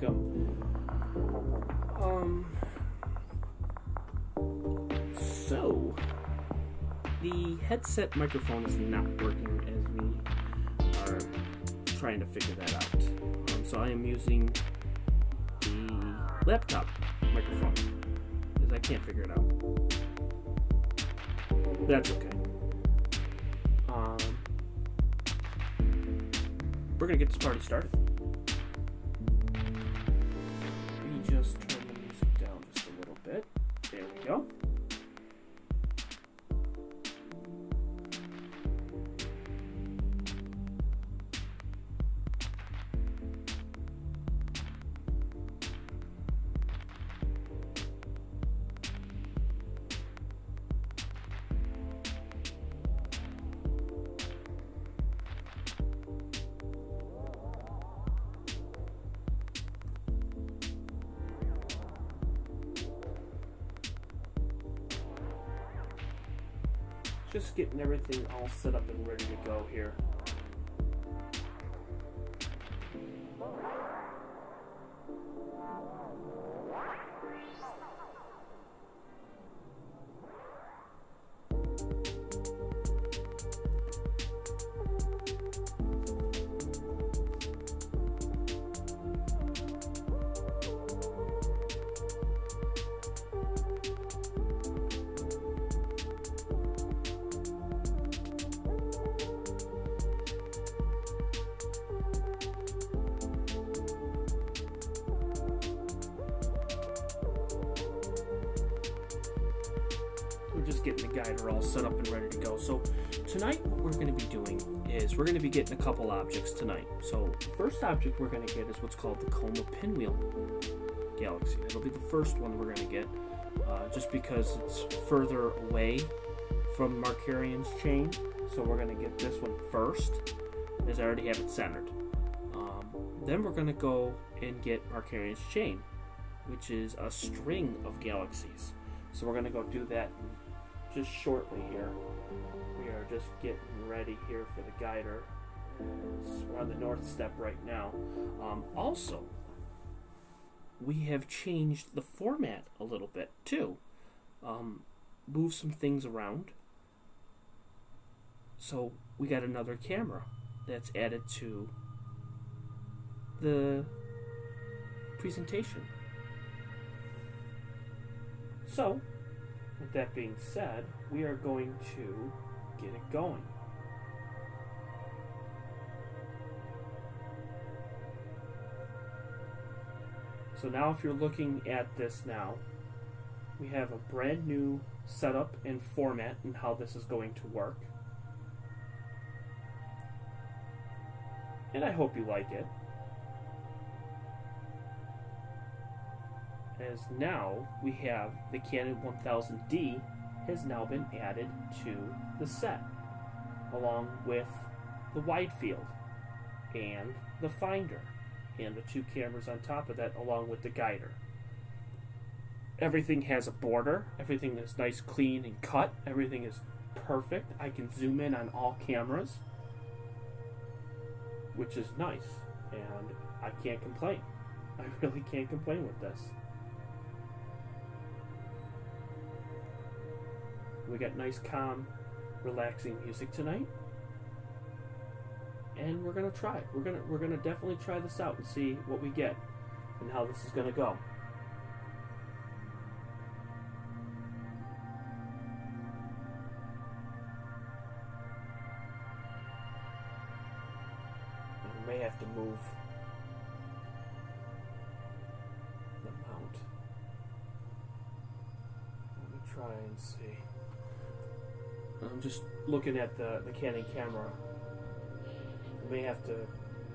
welcome. So the headset microphone is not working as we are trying to figure that out. So I am using the laptop microphone because I can't figure it out. That's okay. We're gonna get this party started. Let me just turn the music down just a little bit. There we go. Just getting everything all set up and ready to go here. We're just getting the guider all set up and ready to go. So tonight what we're going to be doing is we're going to be getting a couple objects tonight. So the first object we're going to get is what's called the Coma Pinwheel Galaxy. It'll be the first one we're going to get just because it's further away from Markarian's chain. So we're going to get this one first as I already have it centered. Then we're going to go and get Markarian's chain, which is a string of galaxies. So we're going to go do that just shortly here. We are just getting ready here for the guider. We're on the north step right now. Also, we have changed the format a little bit too. Moved some things around. So we got another camera that's added to the presentation. So, with that being said, we are going to get it going. So now if you're looking at this now, we have a brand new setup and format and how this is going to work. And I hope you like it. As now we have the Canon 1000D has now been added to the set, along with the wide field and the finder and the two cameras on top of that, along with the guider. Everything has a border, everything is nice, clean, and cut. Everything is perfect. I can zoom in on all cameras, which is nice, and I can't complain. I really can't complain with this. We got nice, calm, relaxing music tonight, and we're gonna try it. We're gonna definitely try this out and see what we get and how this is gonna go. And we may have to move the mount. Let me try and see. I'm just looking at the Canon camera. I may have to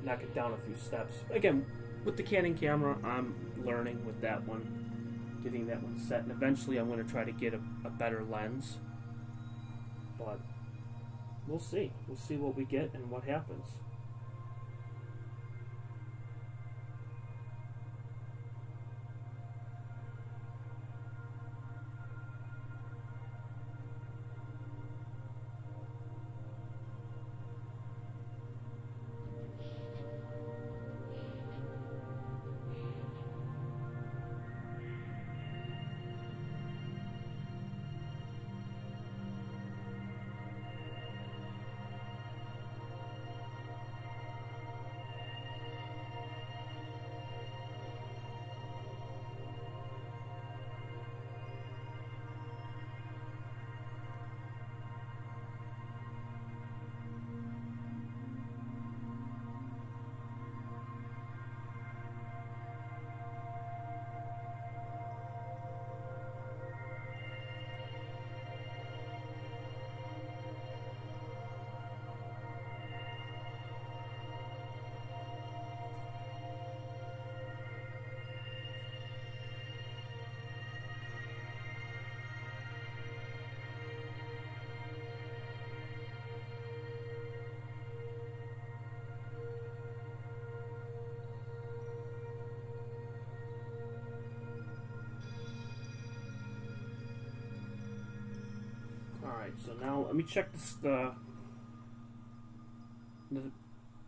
knock it down a few steps. Again, with the Canon camera, I'm learning with that one, getting that one set, and eventually I'm going to try to get a better lens. But we'll see. We'll see what we get and what happens. Alright, so now let me check the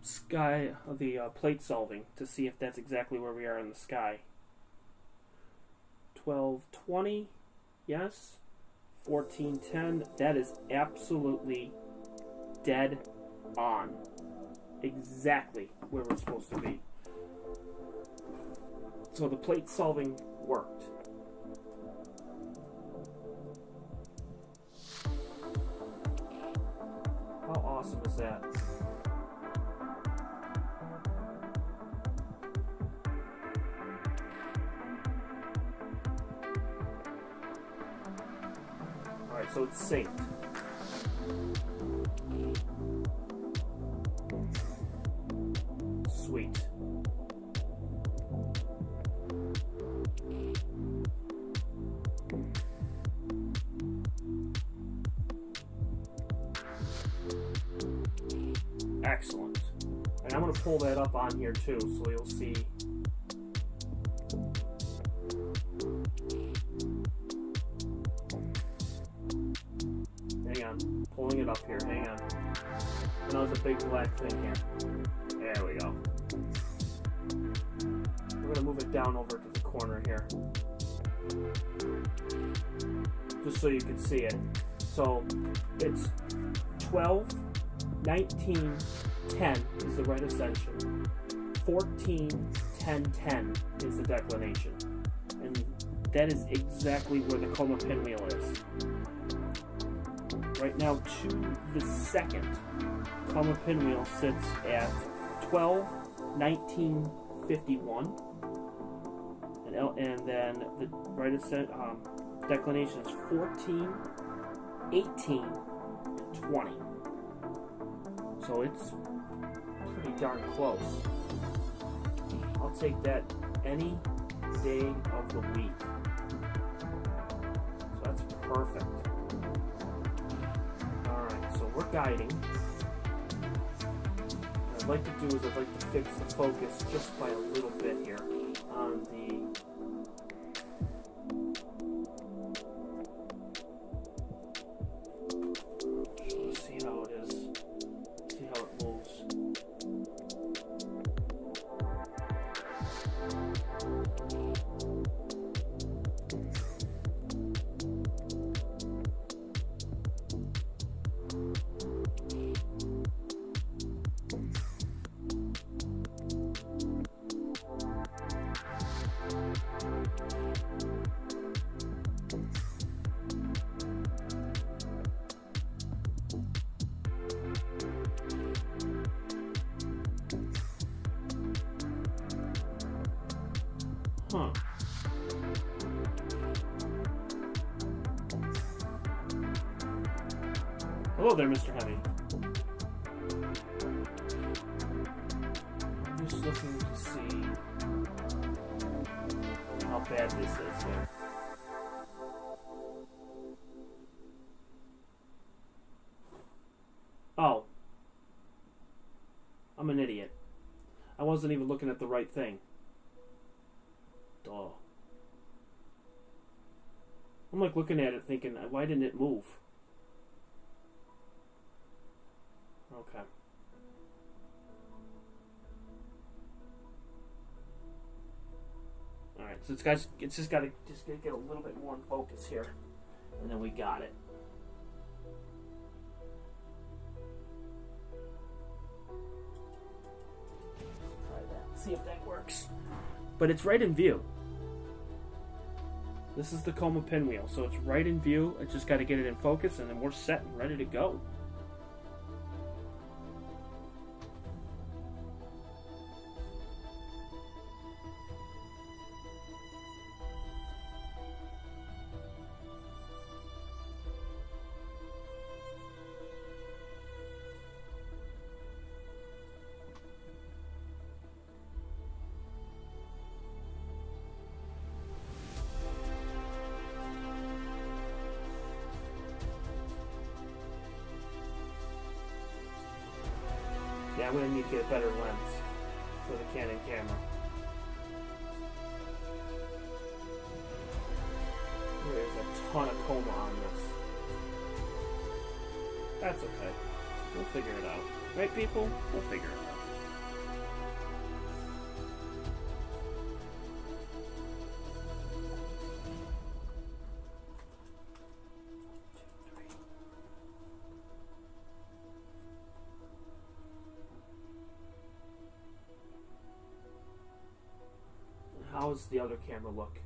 sky of the plate solving to see if that's exactly where we are in the sky. 1220, yes. 1410, that is absolutely dead on. Exactly where we're supposed to be. So the plate solving worked. How awesome is that? Alright, so it's synced. Sweet. Excellent. And I'm going to pull that up on here too, so you'll see. Hang on. Pulling it up here. Hang on. I know there's a big black thing here. There we go. We're going to move it down over to the corner here, just so you can see it. So it's 12, 19, 10 is the right ascension. 14, 10, 10 is the declination. And that is exactly where the coma pinwheel is. Right now, to the second, coma pinwheel sits at 12, 19, 51. And then the right declination is 14, 18, and 20. So it's pretty darn close. I'll take that any day of the week. So that's perfect. Alright, so we're guiding. What I'd like to do is I'd like to fix the focus just by a little bit here on the Huh. Hello there, Mr. Heavy. I'm just looking to see how bad this is here. Oh. I'm an idiot. I wasn't even looking at the right thing. Duh. I'm like looking at it thinking, why didn't it move? Okay. Alright, so it's just gotta get a little bit more in focus here. And then we got it. Try that. See if that works. But it's right in view. This is the coma pinwheel, so it's right in view. I just got to get it in focus, and then we're set and ready to go. Yeah, I'm going to need to get a better lens for the Canon camera. There's a ton of coma on this. That's okay. We'll figure it out. Right, people? We'll figure it out. How's the other camera look?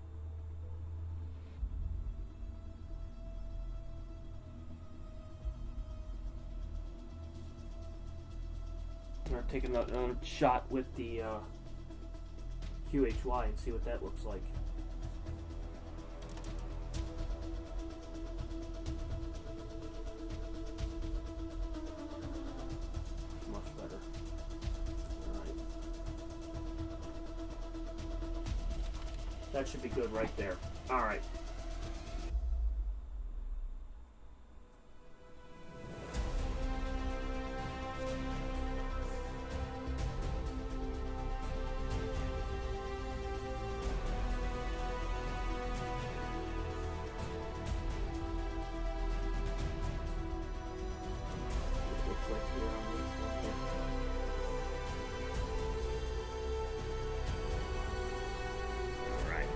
We're gonna take another shot with the QHY and see what that looks like. Much better. Alright. That should be good right there. Alright.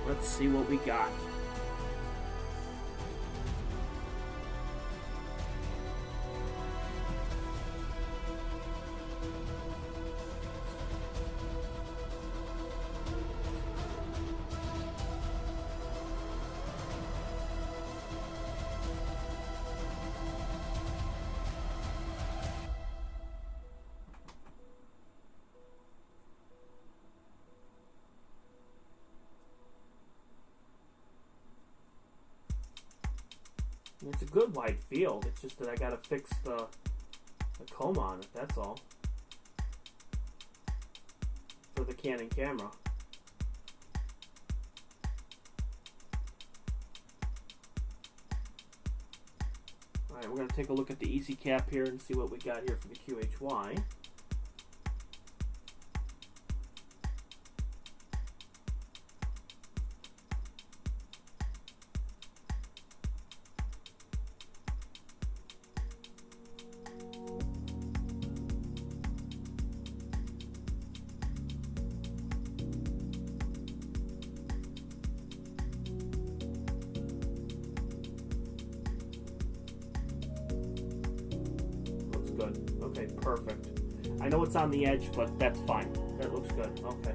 Let's see what we got. It's a good wide field. It's just that I gotta fix the coma on it, that's all. For the Canon camera. Alright, we're gonna take a look at the easy cap here and see what we got here for the QHY. Good. Okay, perfect. I know it's on the edge, but that's fine. That looks good. Okay.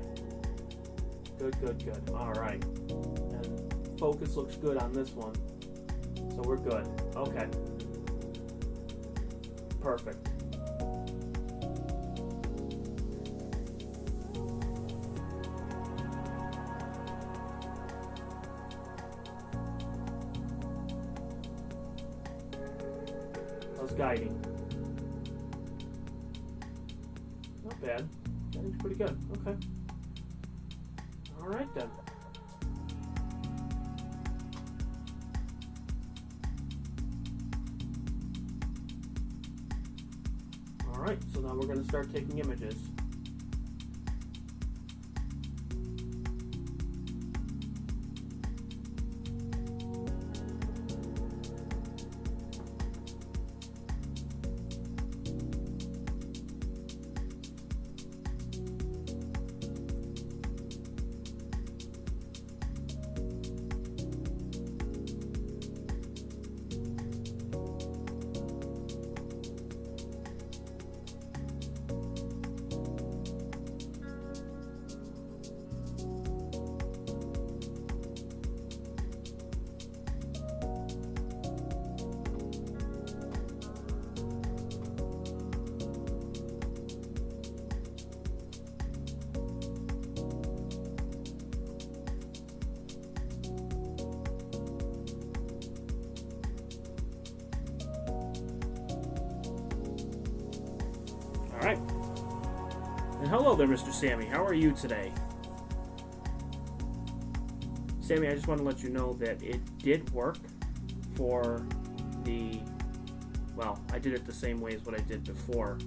Good, good, good. Alright. And focus looks good on this one. So we're good. Okay. Perfect. How's guiding? Not bad. Guiding's pretty good. Okay. Alright then. Alright, so now we're going to start taking images. Alright. And hello there, Mr. Sammy. How are you today? Sammy, I just want to let you know that it did work for the... Well, I did it the same way as what I did before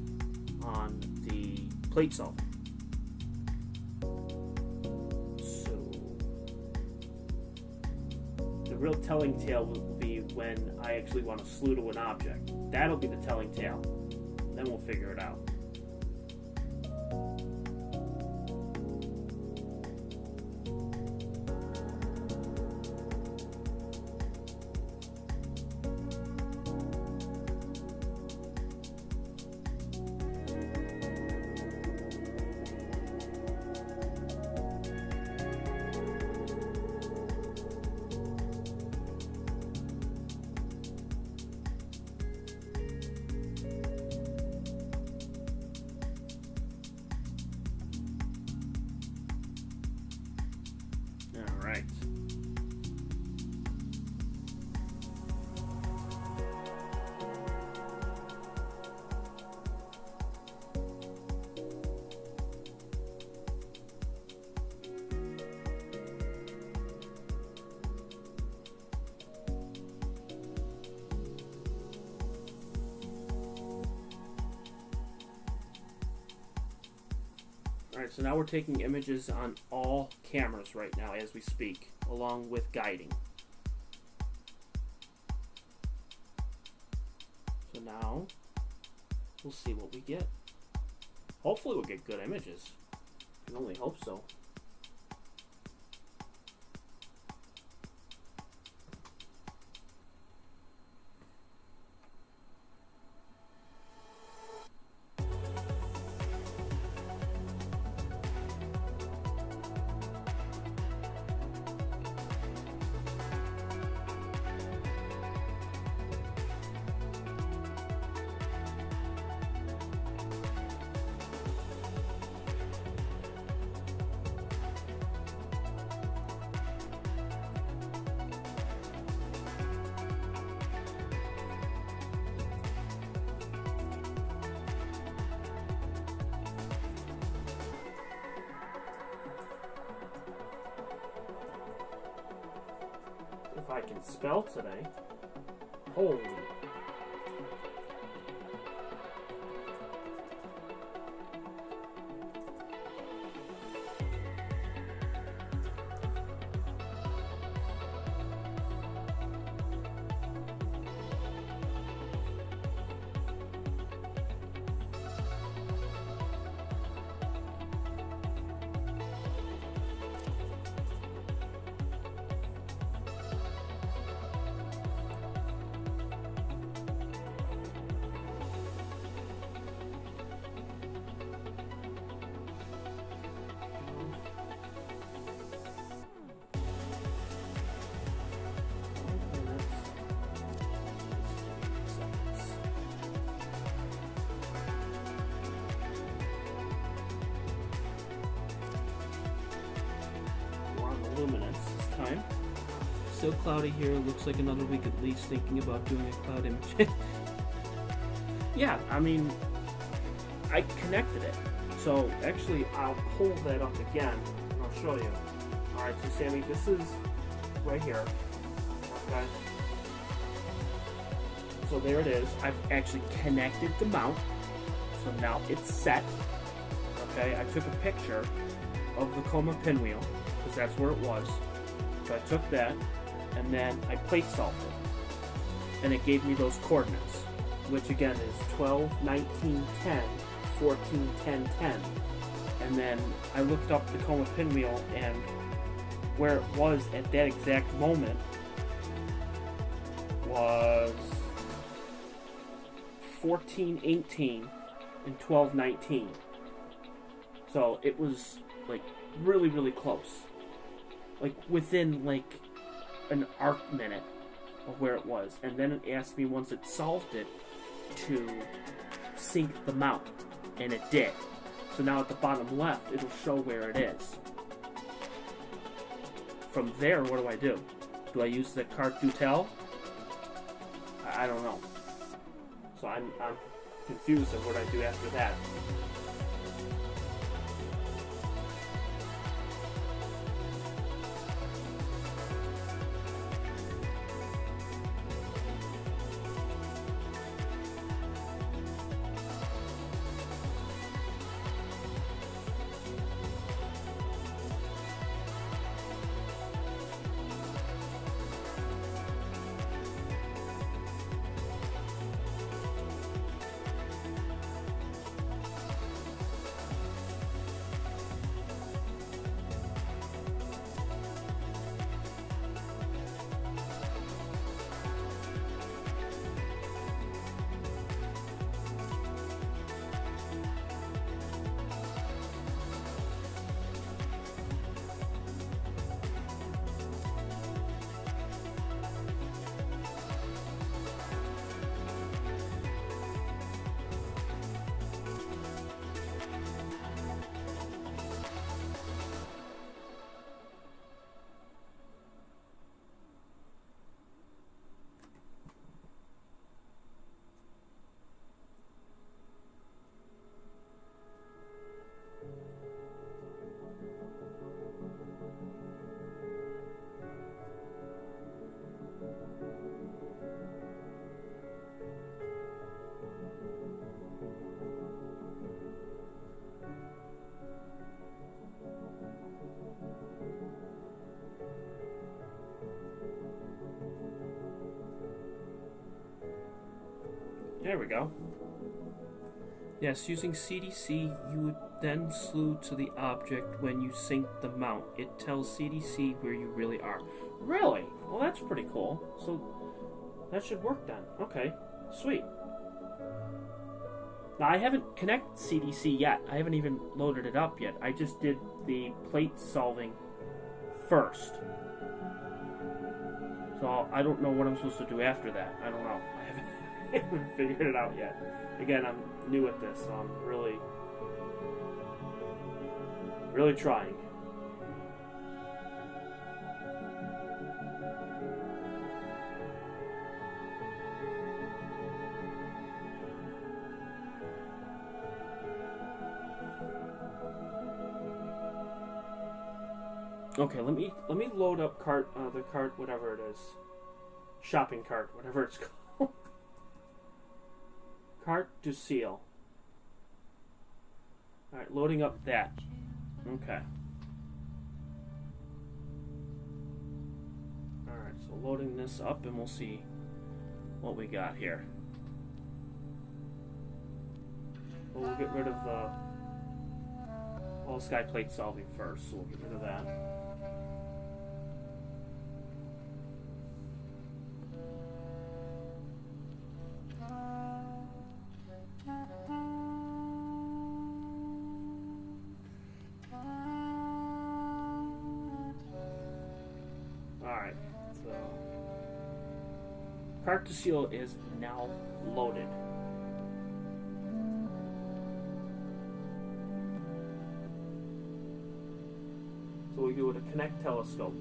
on the plate solving. So, the real telling tale will be when I actually want to slew to an object. That'll be the telling tale. Then we'll figure it out. Alright. Alright, so now we're taking images on all cameras right now as we speak, along with guiding. So now, we'll see what we get. Hopefully we'll get good images. I can only hope so. If I can spell today. Holy. Luminance this time. Still cloudy here. Looks like another week at least thinking about doing a cloud image. Yeah, I mean, I connected it. So actually, I'll pull that up again and I'll show you. Alright, so Sammy, this is right here. Okay. So there it is. I've actually connected the mount. So now it's set. Okay, I took a picture of the coma pinwheel, because that's where it was. So I took that, and then I plate solved it. And it gave me those coordinates, which again is 12, 19, 10, 14, 10, 10. And then I looked up the coma pinwheel, and where it was at that exact moment was 14, 18, and 12, 19. So it was like really, really close. Like within like an arc minute of where it was. And then it asked me once it solved it to sync the mount. And it did. So now at the bottom left, it'll show where it is. From there, what do I do? Do I use the carte du tel? I don't know. So I'm confused of what I do after that. There we go. Yes, using CDC, you would then slew to the object when you sync the mount. It tells CDC where you really are. Really? Well, that's pretty cool. So, that should work then. Okay, sweet. Now, I haven't connected CDC yet. I haven't even loaded it up yet. I just did the plate solving first. So, I don't know what I'm supposed to do after that. I don't know. I haven't figured it out yet. Again, I'm new at this, so I'm really trying. Okay, let me load up the cart, whatever it is, shopping cart, whatever it's called. Carte du Ciel. Alright, loading up that. Okay. Alright, so loading this up and we'll see what we got here. Well, we'll get rid of all sky plate solving first, so we'll get rid of that. Alright, so Carte du Ciel is now loaded. So we do with a Connect telescope.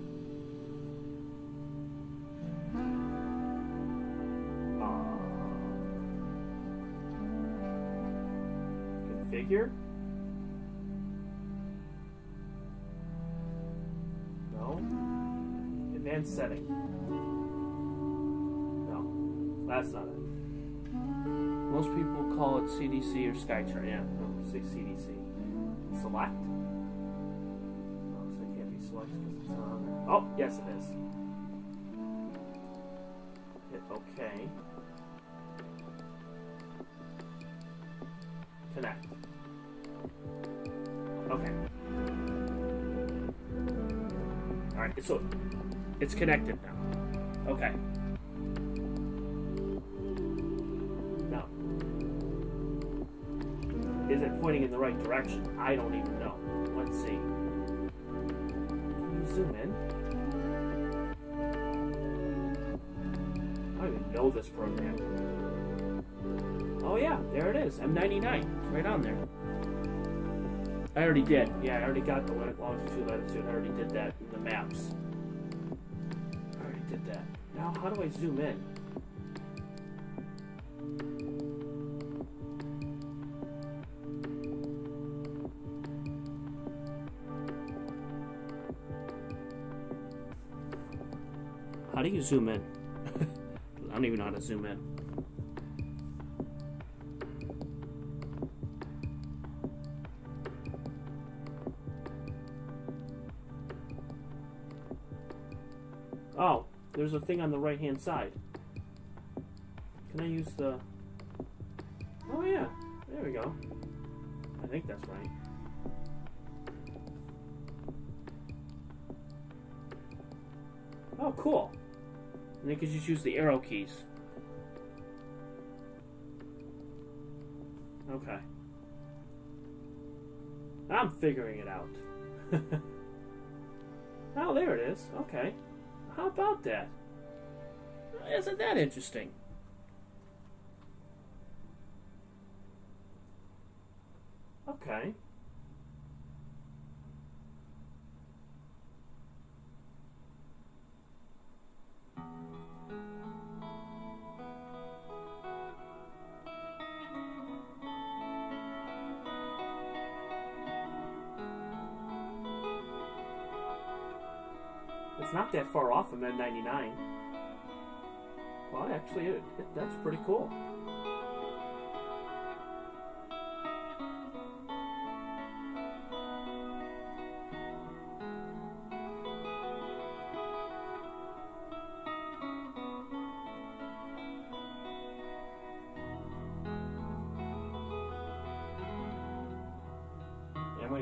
Configure. No. Advanced setting. No, that's not it. Most people call it CDC or Skytrain. Yeah, no, say CDC. Select. Because it's not on there. Oh, yes it is. Hit OK. Connect. Okay. Alright, so it's connected now. Okay. Now, is it pointing in the right direction? I don't even know. Let's see. Zoom in. I don't even know this program. Oh yeah, there it is. M99. It's right on there. I already did. Yeah, I already got the longitude, latitude. I already did that in the maps. I already did that. Now, how do I zoom in? How do you zoom in? I don't even know how to zoom in. Oh, there's a thing on the right-hand side. Can I use the... Oh yeah, there we go. I think that's right. Oh, cool. And then you can just use the arrow keys. Okay. I'm figuring it out. Oh, there it is. Okay. How about that? Isn't that interesting? Okay. It's not that far off from M99. Well, actually, that's pretty cool.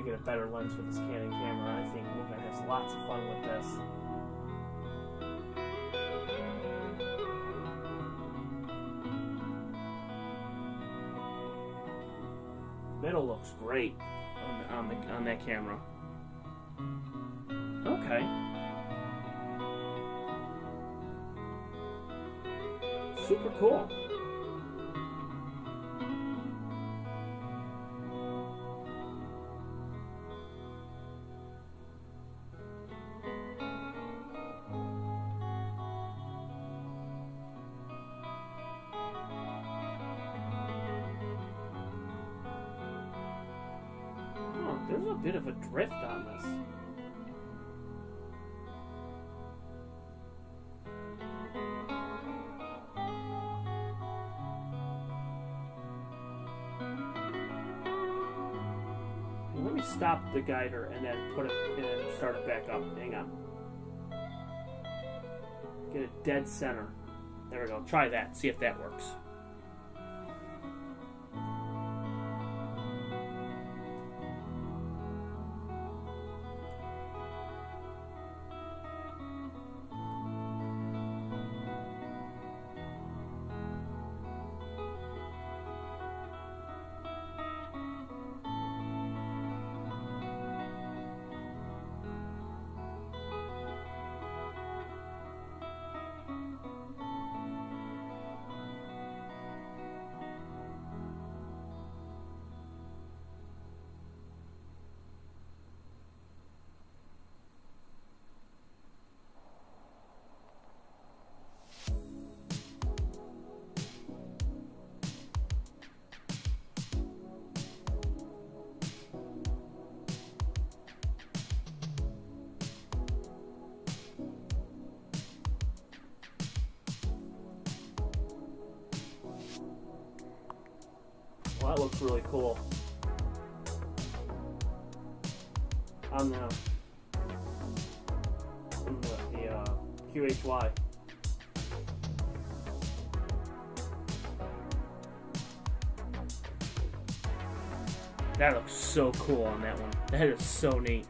to get a better lens for this Canon camera. I think we're going to have lots of fun with this. Middle looks great on that camera. Okay. Super cool. There's a bit of a drift on this. Let me stop the guider and then put it and start it back up. Hang on. Get it dead center. There we go. Try that. See if that works. Well, that looks really cool. On the QHY. That looks so cool on that one. That is so neat.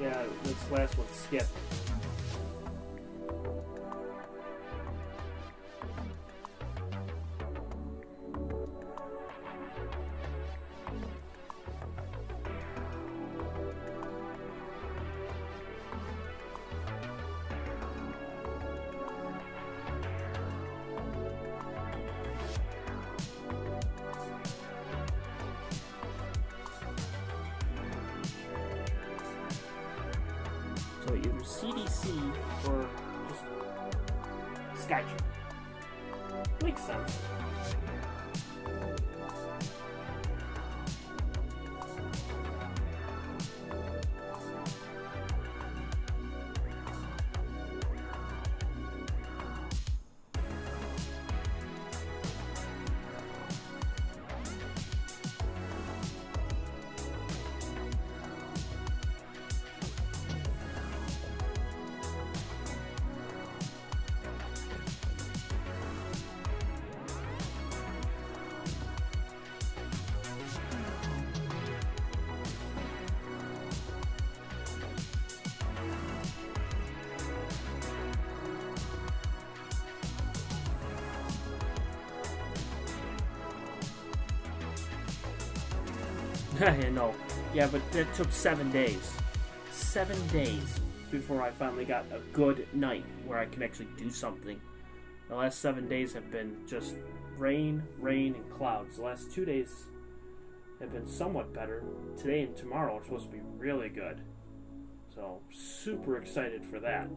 Yeah, this last one skipped. So either CDC or just Skytree. Makes sense. I know. Yeah, but that took 7 days. 7 days before I finally got a good night where I can actually do something. The last 7 days have been just rain, and clouds. The last 2 days have been somewhat better. Today and tomorrow are supposed to be really good. So, super excited for that.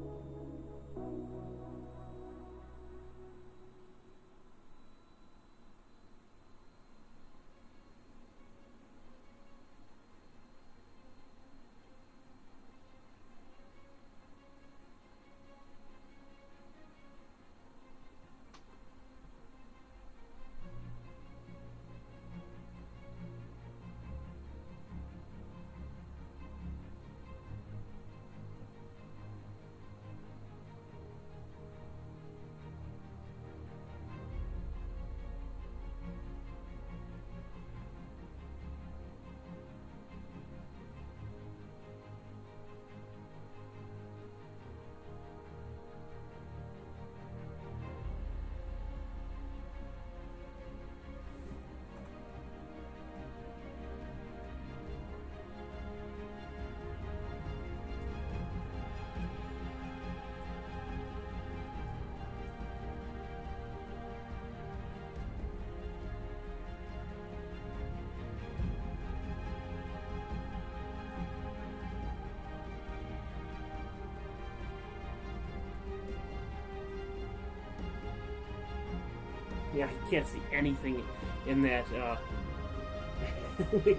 Yeah, you can't see anything in that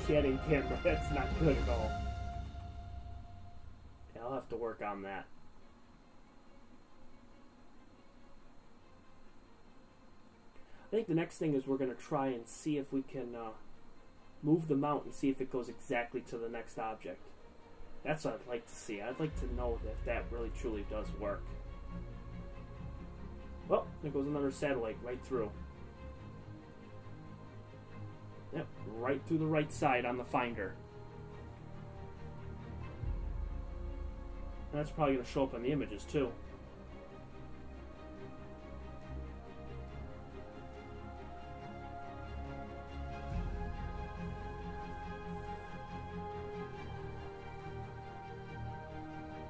Canon camera. That's not good at all. Yeah, I'll have to work on that. I think the next thing is we're going to try and see if we can move the mount and see if it goes exactly to the next object. That's what I'd like to see. I'd like to know that that really truly does work. Well, there goes another satellite right through. Yep, right through the right side on the finder. And that's probably going to show up in the images too.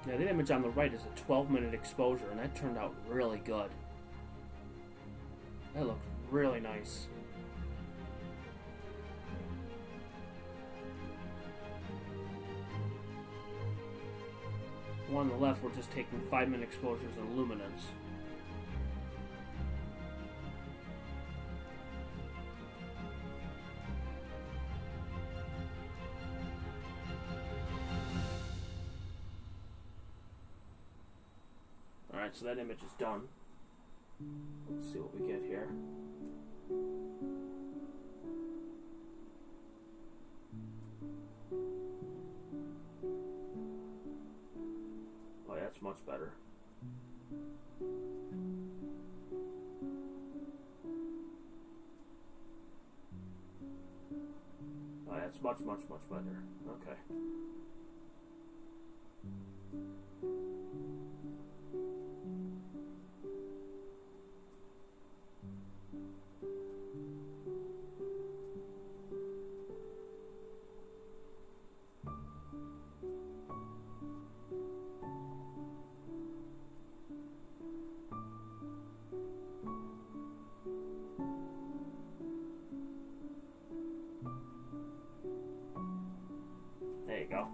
Yeah, the image on the right is a 12-minute exposure, and that turned out really good. That looked really nice. The one on the left, we're just taking 5-minute exposures and luminance. Alright, so that image is done. Let's see what we get here. Oh yeah, that's much better. Oh yeah, it's much better. Okay. There you go.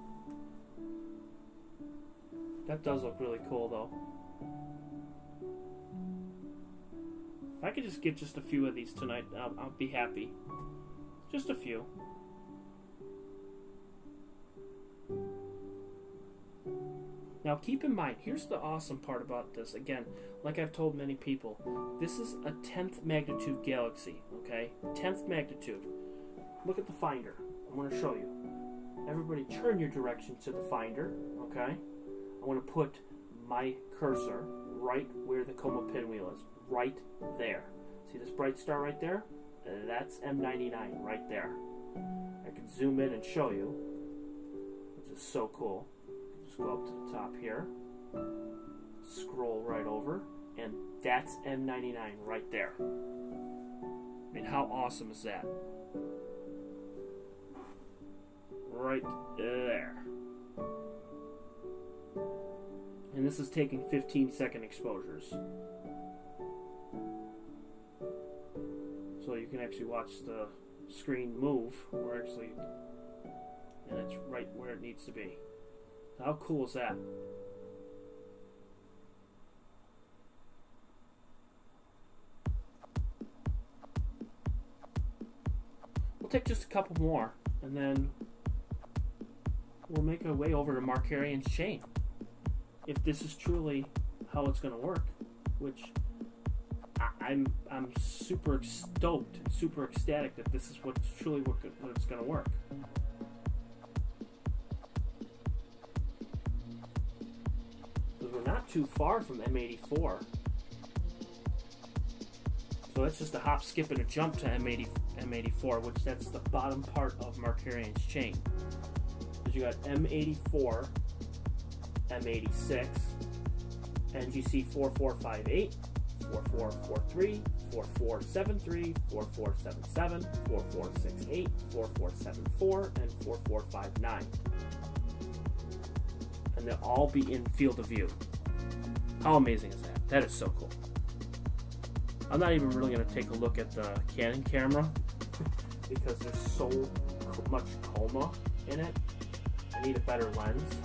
That does look really cool though. If I could just get just a few of these tonight, I'll be happy. Just a few. Now keep in mind, here's the awesome part about this. Again, like I've told many people, this is a 10th magnitude galaxy, okay? 10th magnitude. Look at the finder. I'm going to show you. Everybody turn your direction to the finder, okay? I want to put my cursor right where the coma pinwheel is. Right there. See this bright star right there? That's M99 right there. I can zoom in and show you, which is so cool. Just go up to the top here, scroll right over, and that's M99 right there. I mean, how awesome is that? Right there. And this is taking 15-second exposures. So you can actually watch the screen move, or actually, and it's right where it needs to be. How cool is that? We'll take just a couple more, and then we'll make our way over to Markarian's chain. If this is truly how it's going to work, which I'm super stoked and super ecstatic that this is what it's going to work. Because we're not too far from M84. So that's just a hop, skip, and a jump to M84, which that's the bottom part of Markarian's chain. Because you got M84, M86, NGC 4458, 4443, 4473, 4477, 4468, 4474, and 4459. And they'll all be in field of view. How amazing is that? That is so cool. I'm not even really going to take a look at the Canon camera because there's so much coma in it. I need a better lens.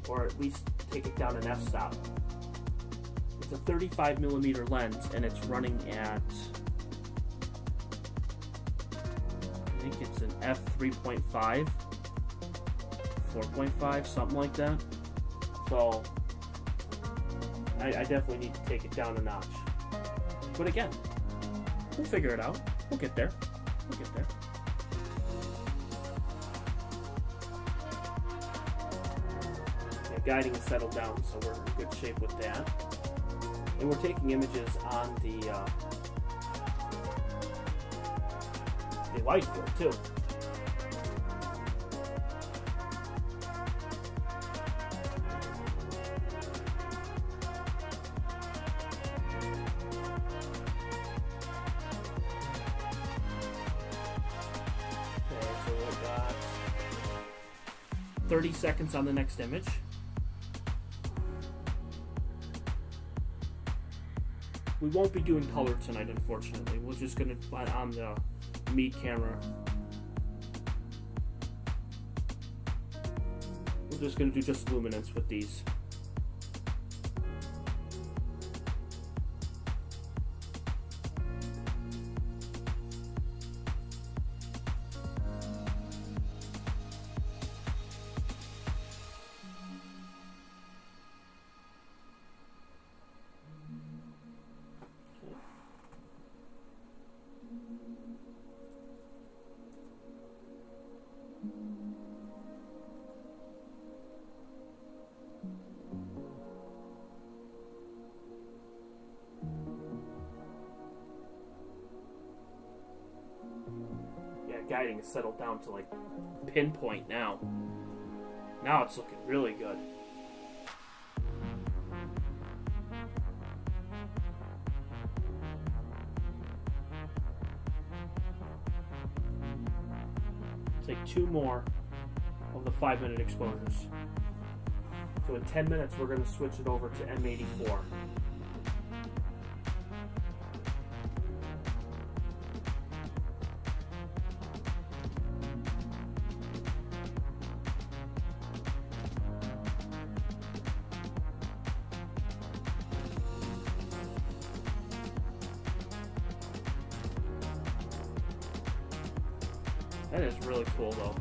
Or at least take it down an f-stop. It's a 35 millimeter lens, and it's running at, I think it's an f3.5, 4.5, something like that. So I definitely need to take it down a notch. But again, we'll figure it out. We'll get there. We'll get there. Yeah, guiding is settled down, so we're in good shape with that. And we're taking images on the light field too. Okay, so we've got 30 seconds on the next image. We won't be doing color tonight, unfortunately. We're just going to, on the Mead camera, we're just going to do just luminance with these. Guiding is settled down to like pinpoint now. Now it's looking really good. Take 2 more of the 5-minute exposures. So in 10 minutes we're going to switch it over to M84. That is really cool though.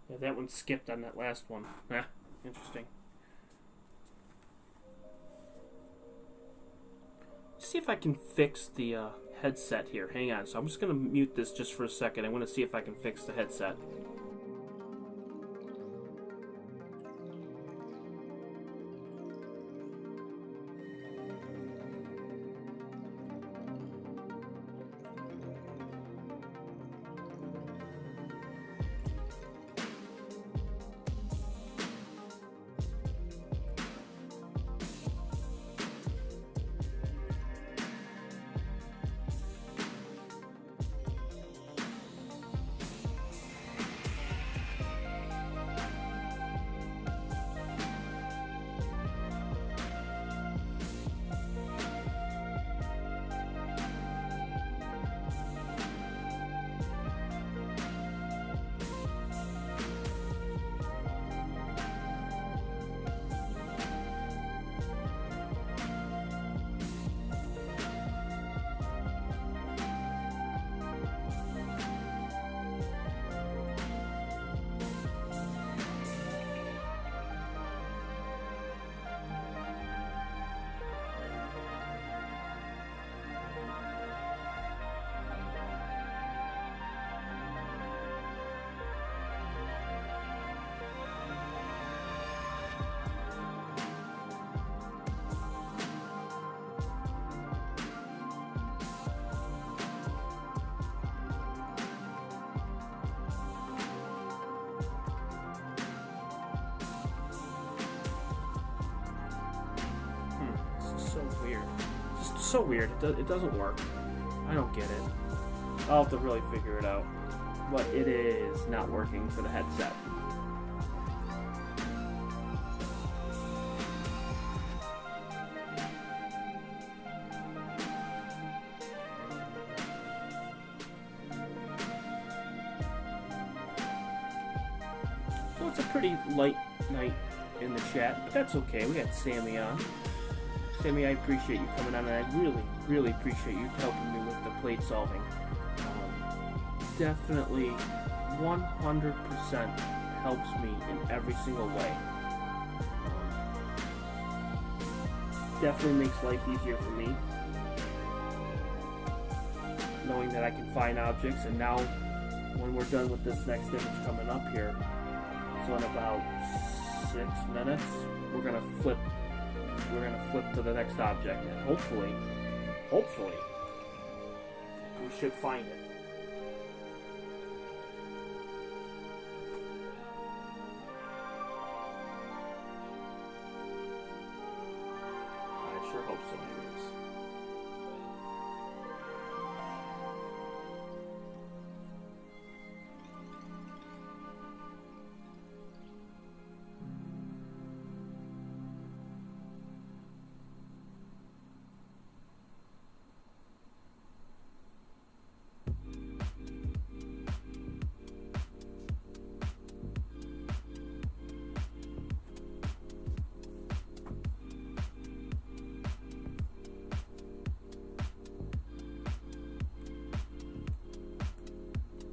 Yeah, that one skipped on that last one. Interesting. Let's see if I can fix the headset here. Hang on. So I'm just going to mute this just for a second. I want to see if I can fix the headset. so weird. It doesn't work. I don't get it. I'll have to really figure it out. But it is not working for the headset. So it's a pretty light night in the chat, but that's okay. We got Sammy on. Sammy, I appreciate you coming on, and I really, really appreciate you helping me with the plate solving. Definitely 100% helps me in every single way. Definitely makes life easier for me, knowing that I can find objects. And now when we're done with this next image coming up here, so in about 6 minutes we're gonna flip to the next object, and hopefully we should find it. I sure hope so, anyways.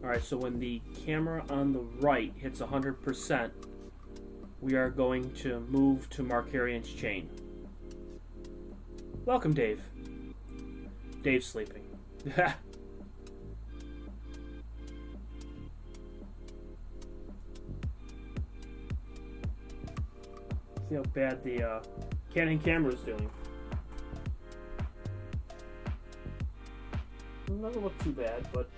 Alright, so when the camera on the right hits 100%, we are going to move to Markarian's chain. Welcome, Dave. Dave's sleeping. See how bad the Canon camera is doing. It doesn't look too bad, but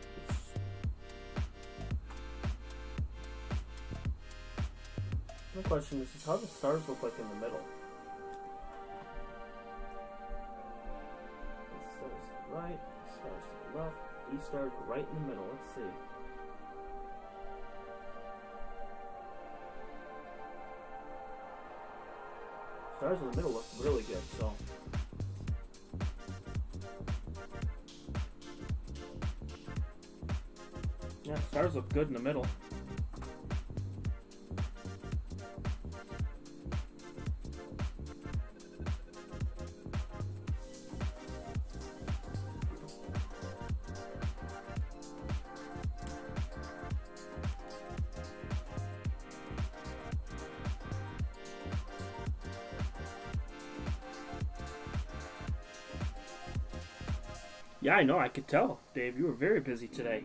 the question is how the stars look like in the middle. The stars to the right, the stars to the left, these stars are right in the middle. Let's see. Stars in the middle look really good, so. Yeah, stars look good in the middle. Yeah, I know, I could tell. Dave, you were very busy today.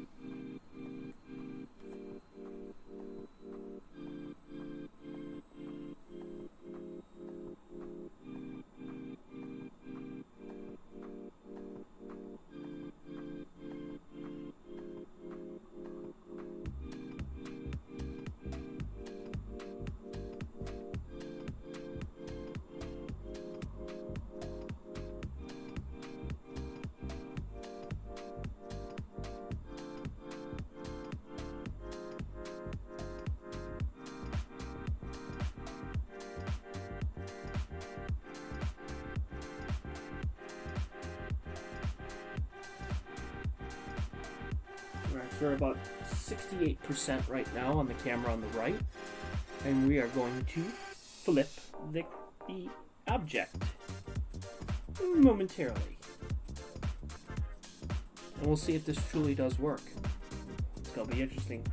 We're about 68% right now on the camera on the right, and we are going to flip the object momentarily, and we'll see if this truly does work. It's gonna be interesting.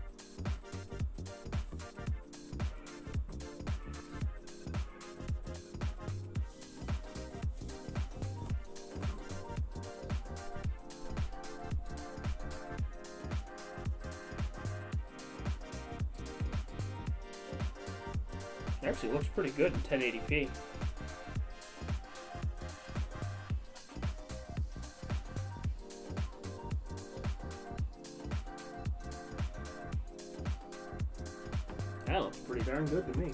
Actually looks pretty good in 1080p. That looks pretty darn good to me.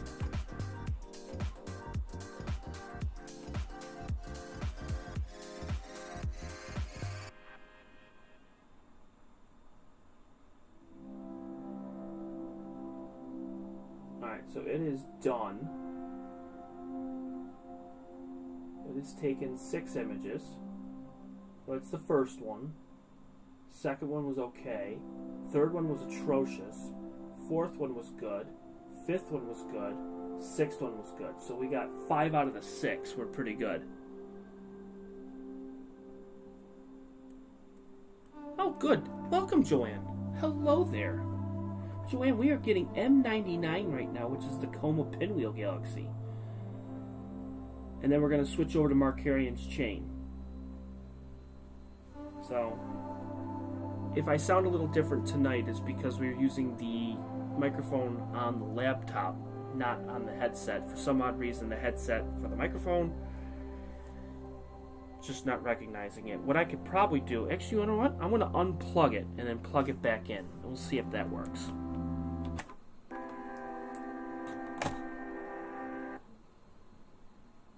Alright, so it is done. It has taken 6 images. Well, it's the first one. Second one was okay. Third one was atrocious. Fourth one was good. Fifth one was good. Sixth one was good. So we got 5 out of the 6 were pretty good. Oh, good. Welcome, Joanne. Hello there. Joanne, we are getting M99 right now, which is the Coma Pinwheel Galaxy. And then we're going to switch over to Markarian's chain. So, if I sound a little different tonight, it's because we're using the microphone on the laptop, not on the headset. For some odd reason, the headset for the microphone, just not recognizing it. What I could probably do, actually, you know what? I'm going to unplug it and then plug it back in. We'll see if that works.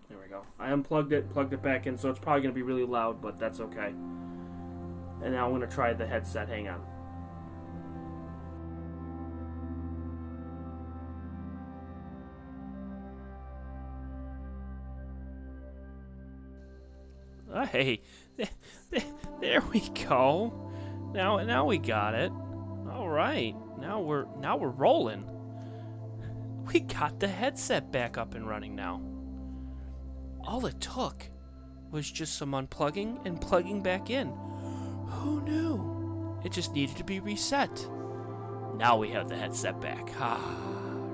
There we go. I unplugged it, plugged it back in, so it's probably going to be really loud, but that's okay. And now I'm going to try the headset. Hang on. Hey, there we go. Now we got it. All right, now we're rolling. We got the headset back up and running now. All it took was just some unplugging and plugging back in. Who knew? It just needed to be reset. Now we have the headset back.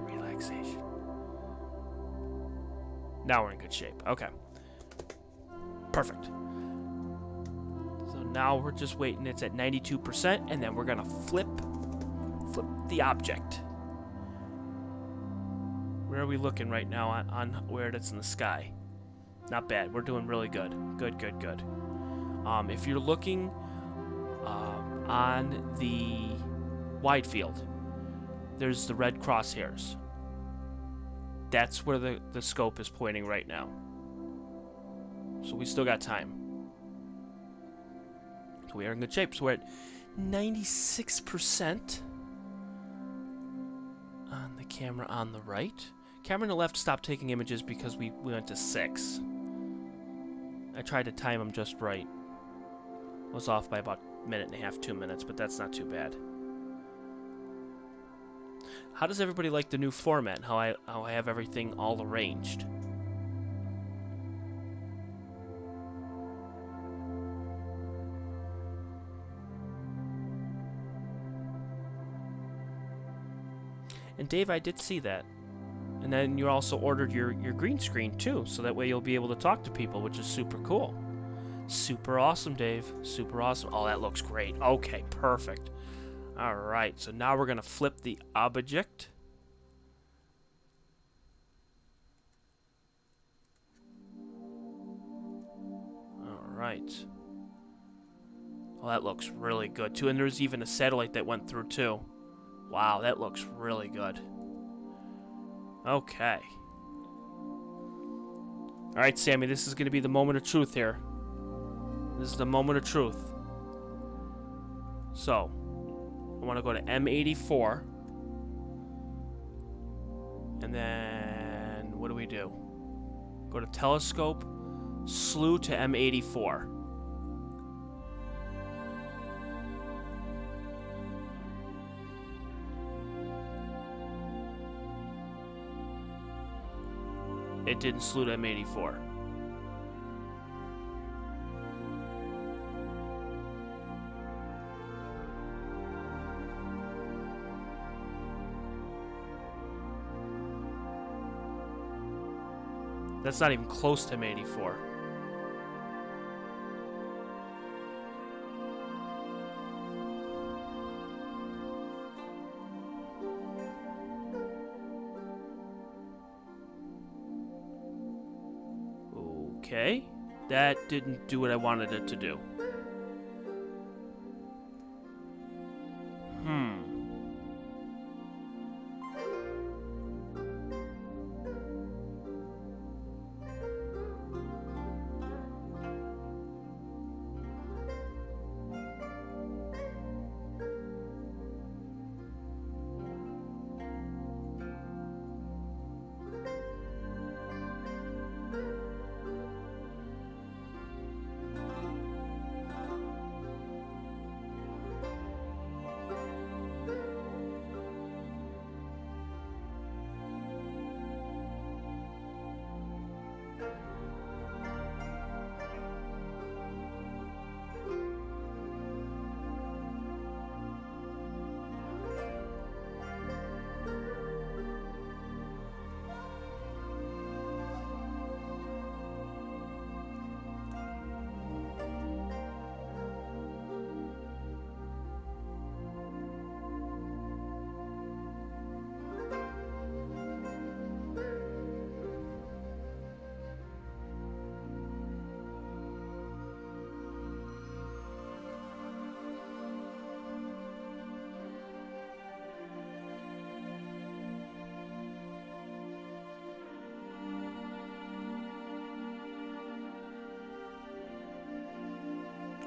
Relaxation. Now we're in good shape. Okay. Perfect. So now we're just waiting. It's at 92%, and then we're gonna flip the object. Where are we looking right now on where it is in the sky? Not bad. We're doing really good. Good. If you're looking on the wide field, there's the red crosshairs. That's where the scope is pointing right now. So we still got time. So we are in good shape. So we're at 96% on the camera on the right. Camera on the left stopped taking images because we went to 6. I tried to time them just right. I was off by about a minute and a half, 2 minutes, but that's not too bad. How does everybody like the new format and how I have everything all arranged? And Dave, I did see that. And then you also ordered your green screen too, so that way you'll be able to talk to people, which is super cool. Super awesome, Dave. Super awesome. Oh, that looks great. Okay, perfect. Alright, so now we're going to flip the object. Alright. Oh, that looks really good too. And there's even a satellite that went through too. Wow, that looks really good. Okay. Alright, Sammy, this is going to be the moment of truth here. This is the moment of truth. So, I want to go to M84. And then, what do we do? Go to telescope, slew to M84. It didn't slew to M84. That's not even close to M84. Okay, that didn't do what I wanted it to do.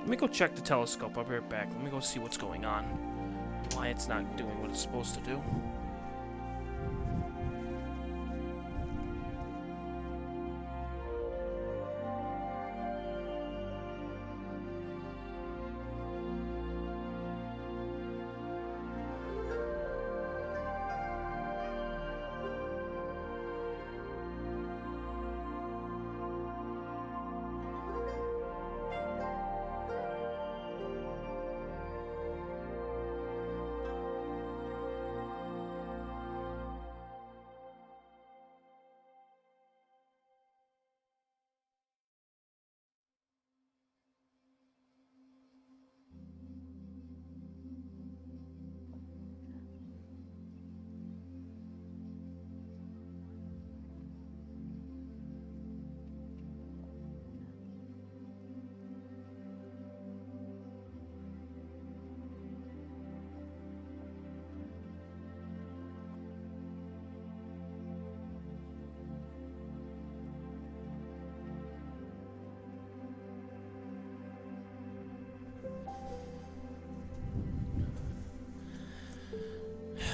Let me go check the telescope. I'll be right back. Let me go see what's going on. Why it's not doing what it's supposed to do.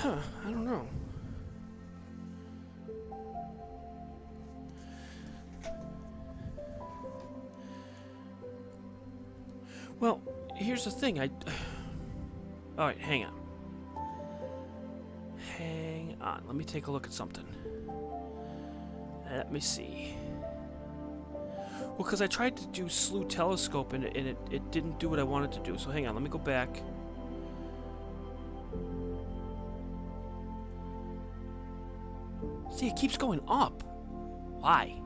Huh, I don't know. Well, here's the thing, Alright, hang on. Hang on, let me take a look at something. Let me see. Well, because I tried to do slew telescope and it didn't do what I wanted to do, so hang on, let me go back. See, it keeps going up. Why?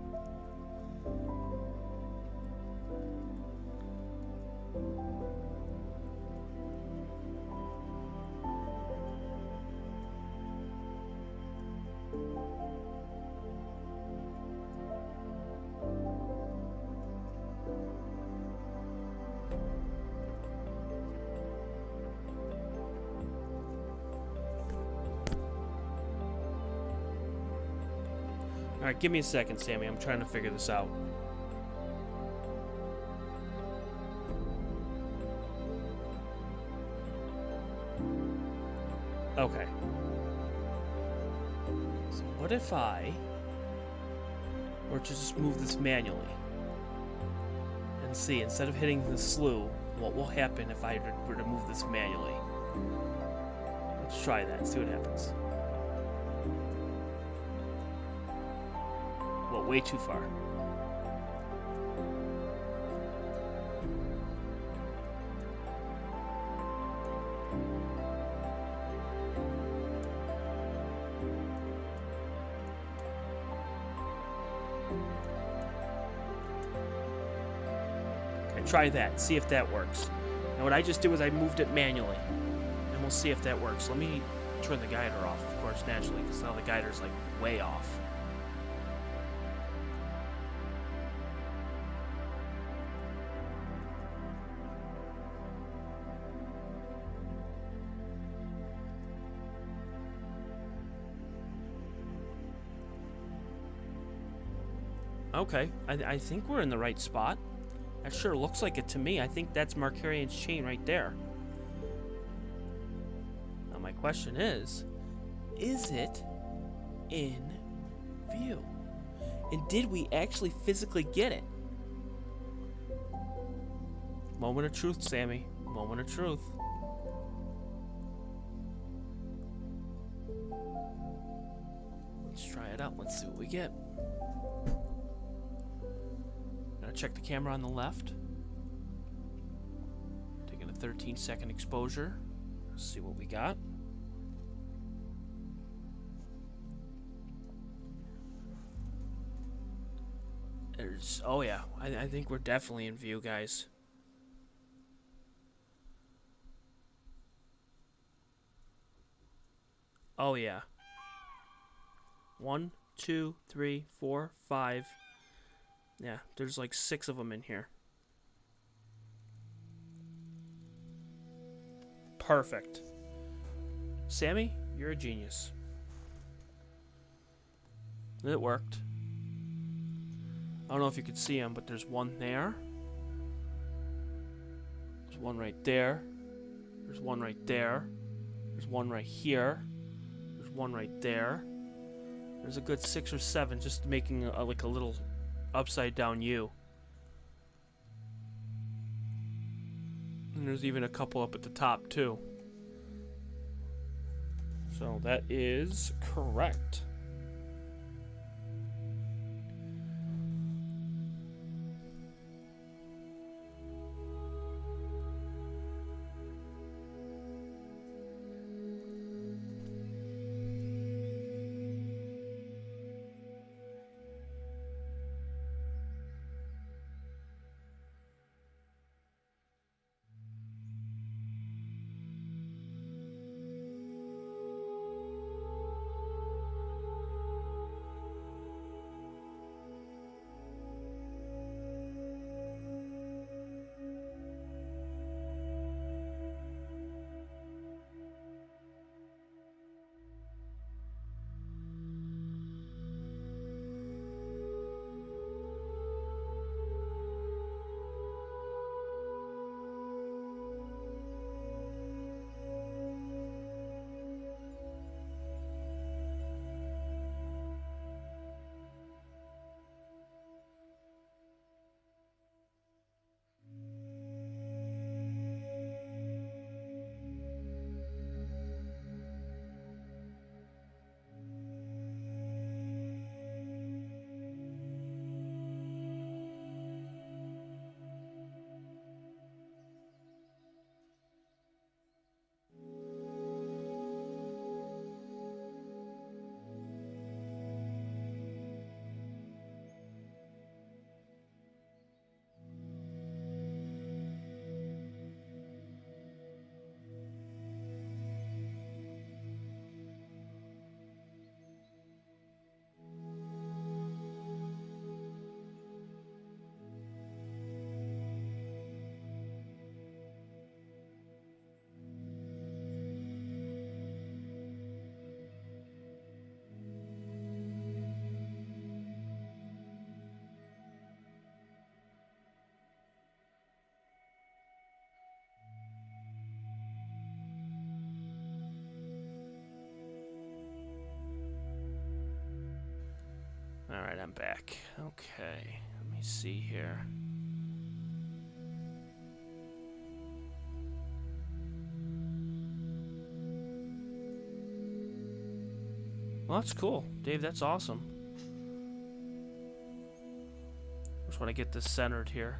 Alright, give me a second, Sammy. I'm trying to figure this out. Okay. So what if I were to just move this manually? And see, instead of hitting the slew, what will happen if I were to move this manually? Let's try that, see what happens. Well, way too far. Okay, try that, see if that works. Now what I just did was I moved it manually. And we'll see if that works. Let me turn the guider off, of course, naturally, because now the guider's like way off. Okay, I think we're in the right spot. That sure looks like it to me. I think that's Markarian's chain right there. Now my question is it in view? And did we actually physically get it? Moment of truth, Sammy. Moment of truth. Let's try it out. Let's see what we get. Check the camera on the left. Taking a 13-second exposure. Let's see what we got. There's, oh yeah, I think we're definitely in view, guys. Oh yeah. 1, 2, 3, 4, 5. Yeah, there's like 6 of them in here. Perfect. Sammy, you're a genius. It worked. I don't know if you could see them, but there's one there. one right there. There's one right there. There's one right here. There's one right there. There's a good 6 or 7 just making like a little upside down U. And there's even a couple up at the top too. So that is correct. Alright, I'm back. Okay, let me see here. Well, that's cool. Dave, that's awesome. Just want to get this centered here.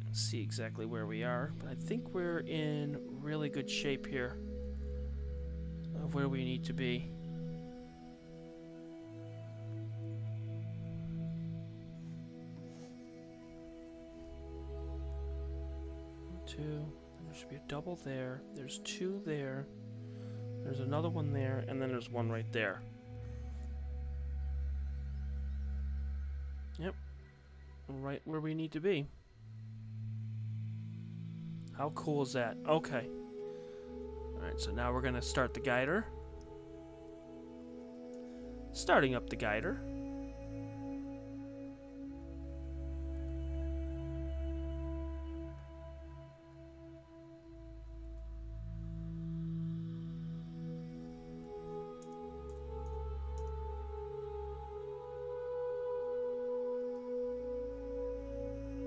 And see exactly where we are. But I think we're in really good shape here of where we need to be. 2. There should be a double there. There's 2 there. There's another one there, and then there's one right there. Yep. Right where we need to be. How cool is that? Okay. Alright, so now we're going to start the guider. Starting up the guider.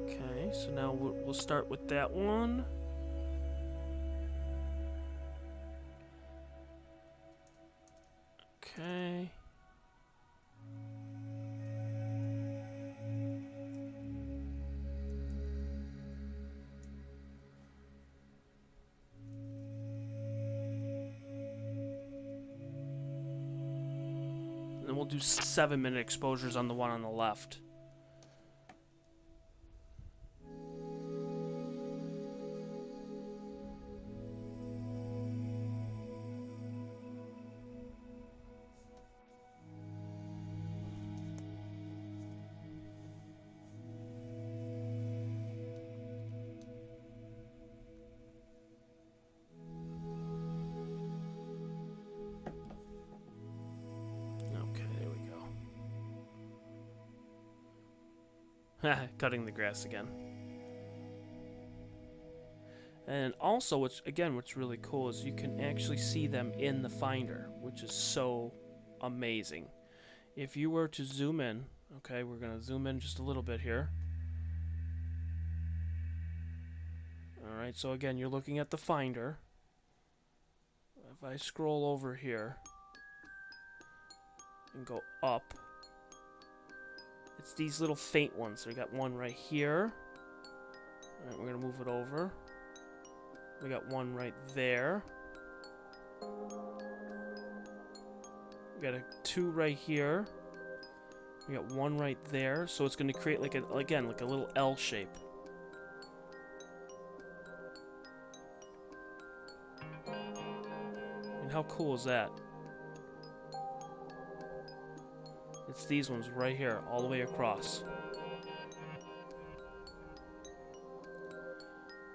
Okay, so now we'll start with that one. Okay. And then we'll do 7-minute exposures on the one on the left. Cutting the grass again. And also, what's really cool is you can actually see them in the Finder, which is so amazing. If you were to zoom in, okay, we're going to zoom in just a little bit here. Alright, so again, you're looking at the Finder. If I scroll over here and go up, it's these little faint ones. So we got one right here. Alright, we're going to move it over. We got one right there. We got two right here. We got one right there. So it's going to create like a little L shape. And how cool is that? It's these ones right here, all the way across.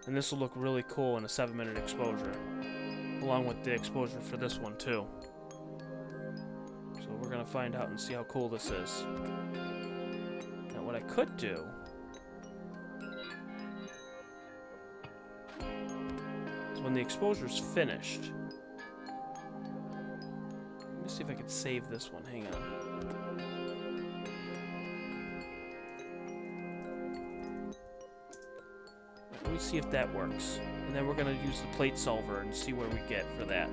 And this will look really cool in a 7-minute exposure, along with the exposure for this one too. So we're going to find out and see how cool this is. Now what I could do is when the exposure's finished, let me see if I can save this one, hang on. Let me see if that works. And then we're going to use the plate solver and see where we get for that.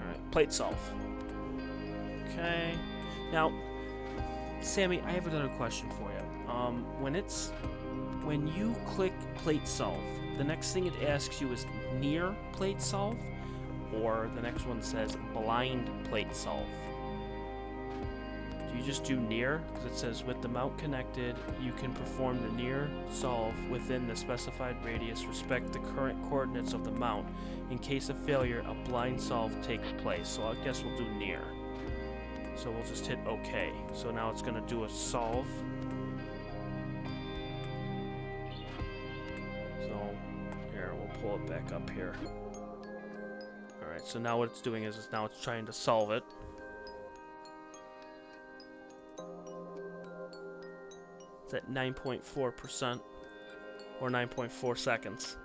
Alright, plate solve. Okay. Now, Sammy, I have another question for you. When you click plate solve, the next thing it asks you is near plate solve, or the next one says blind plate solve. Do you just do near? Because it says with the mount connected, you can perform the near solve within the specified radius. Respect the current coordinates of the mount. In case of failure, a blind solve takes place. So I guess we'll do near. So we'll just hit OK. So now it's going to do a solve. So here, we'll pull it back up here. Alright, so now what it's doing is now it's trying to solve it. It's at 9.4% or 9.4 seconds.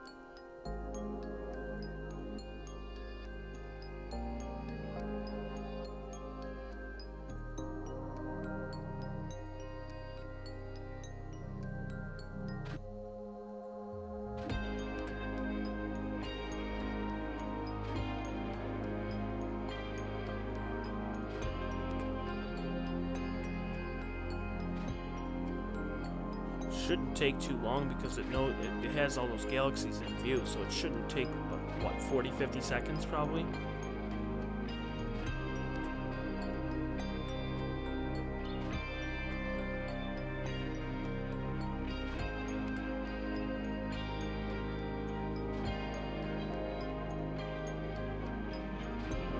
Shouldn't take too long because it has all those galaxies in view, so it shouldn't take what 40-50 seconds probably.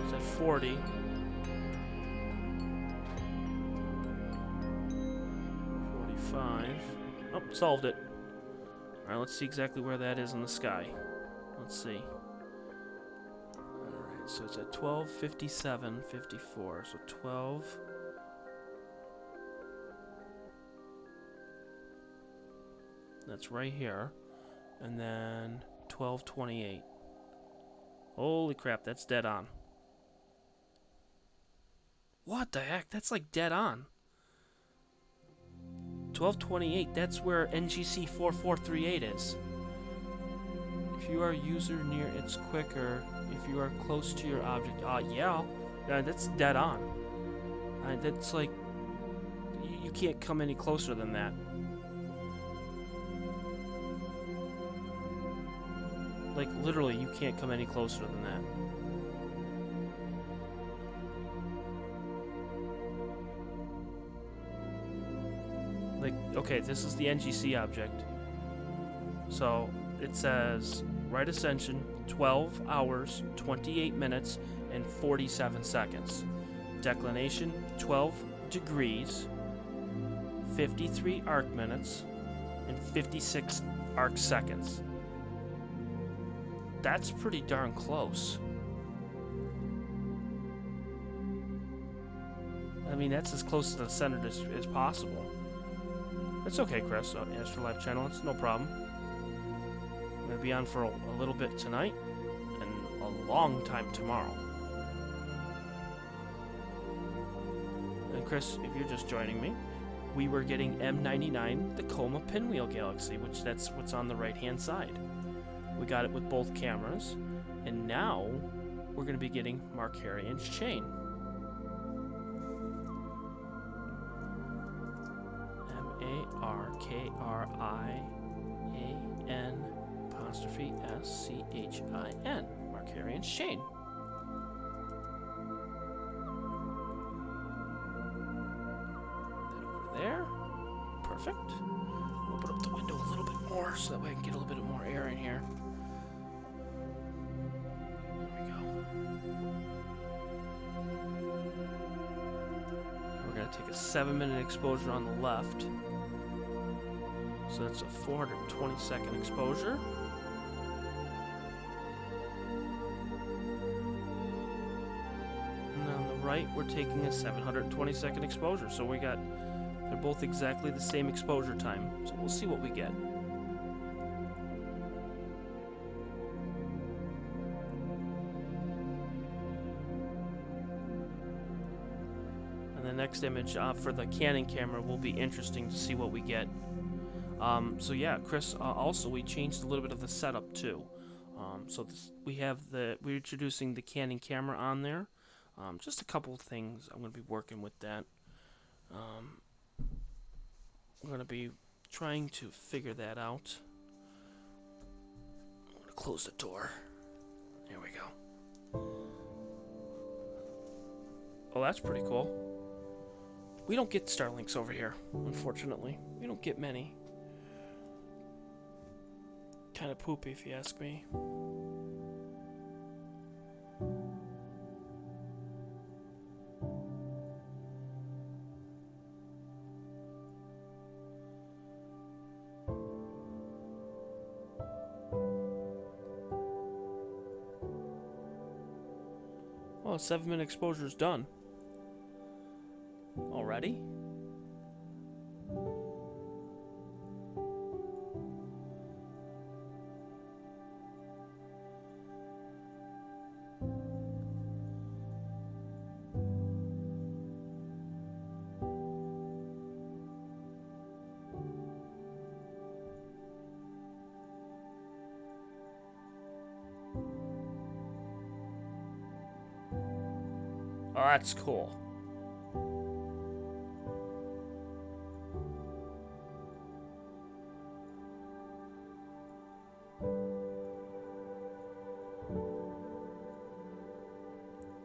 It's at 40. Oh, solved it. Alright, let's see exactly where that is in the sky. Let's see. Alright, so it's at 12:57:54. So 12. That's right here. And then 12:28. Holy crap, that's dead on. What the heck? That's like dead on. 12:28, that's where NGC 4438 is. If you are a user near, it's quicker. If you are close to your object, yeah, that's dead on. That's like, you can't come any closer than that. Like, literally, you can't come any closer than that. Like, okay, this is the NGC object. So it says right ascension 12 hours 28 minutes and 47 seconds. Declination 12 degrees, 53 arc minutes, and 56 arc seconds. That's pretty darn close. I mean, that's as close to the center as possible. That's okay, Chris. Astrolife channel, it's no problem. I'm going to be on for a little bit tonight and a long time tomorrow. And Chris, if you're just joining me, we were getting M99, the Coma Pinwheel Galaxy, which that's what's on the right-hand side. We got it with both cameras, and now we're going to be getting Markarian's chain. M-A-R-K-R-I-A-N''S-C-H-I-N. Markarian's chain. There. Perfect. Open up the window a little bit more so that way I can get a little bit more air in here. There we go. We're going to take a 7-minute exposure on the left. So that's a 420-second exposure. And on the right, we're taking a 720-second exposure. So we got... They're both exactly the same exposure time, so we'll see what we get. And the next image for the Canon camera will be interesting to see what we get. So yeah, Chris, also we changed a little bit of the setup too. We're introducing the Canon camera on there. Just a couple of things. I'm going to be working with that. We're going to be trying to figure that out. I'm going to close the door. There we go. Oh, that's pretty cool. We don't get Starlinks over here, unfortunately. We don't get many. Kind of poopy, if you ask me. Well, 7-minute exposure is done. Already? Oh, that's cool.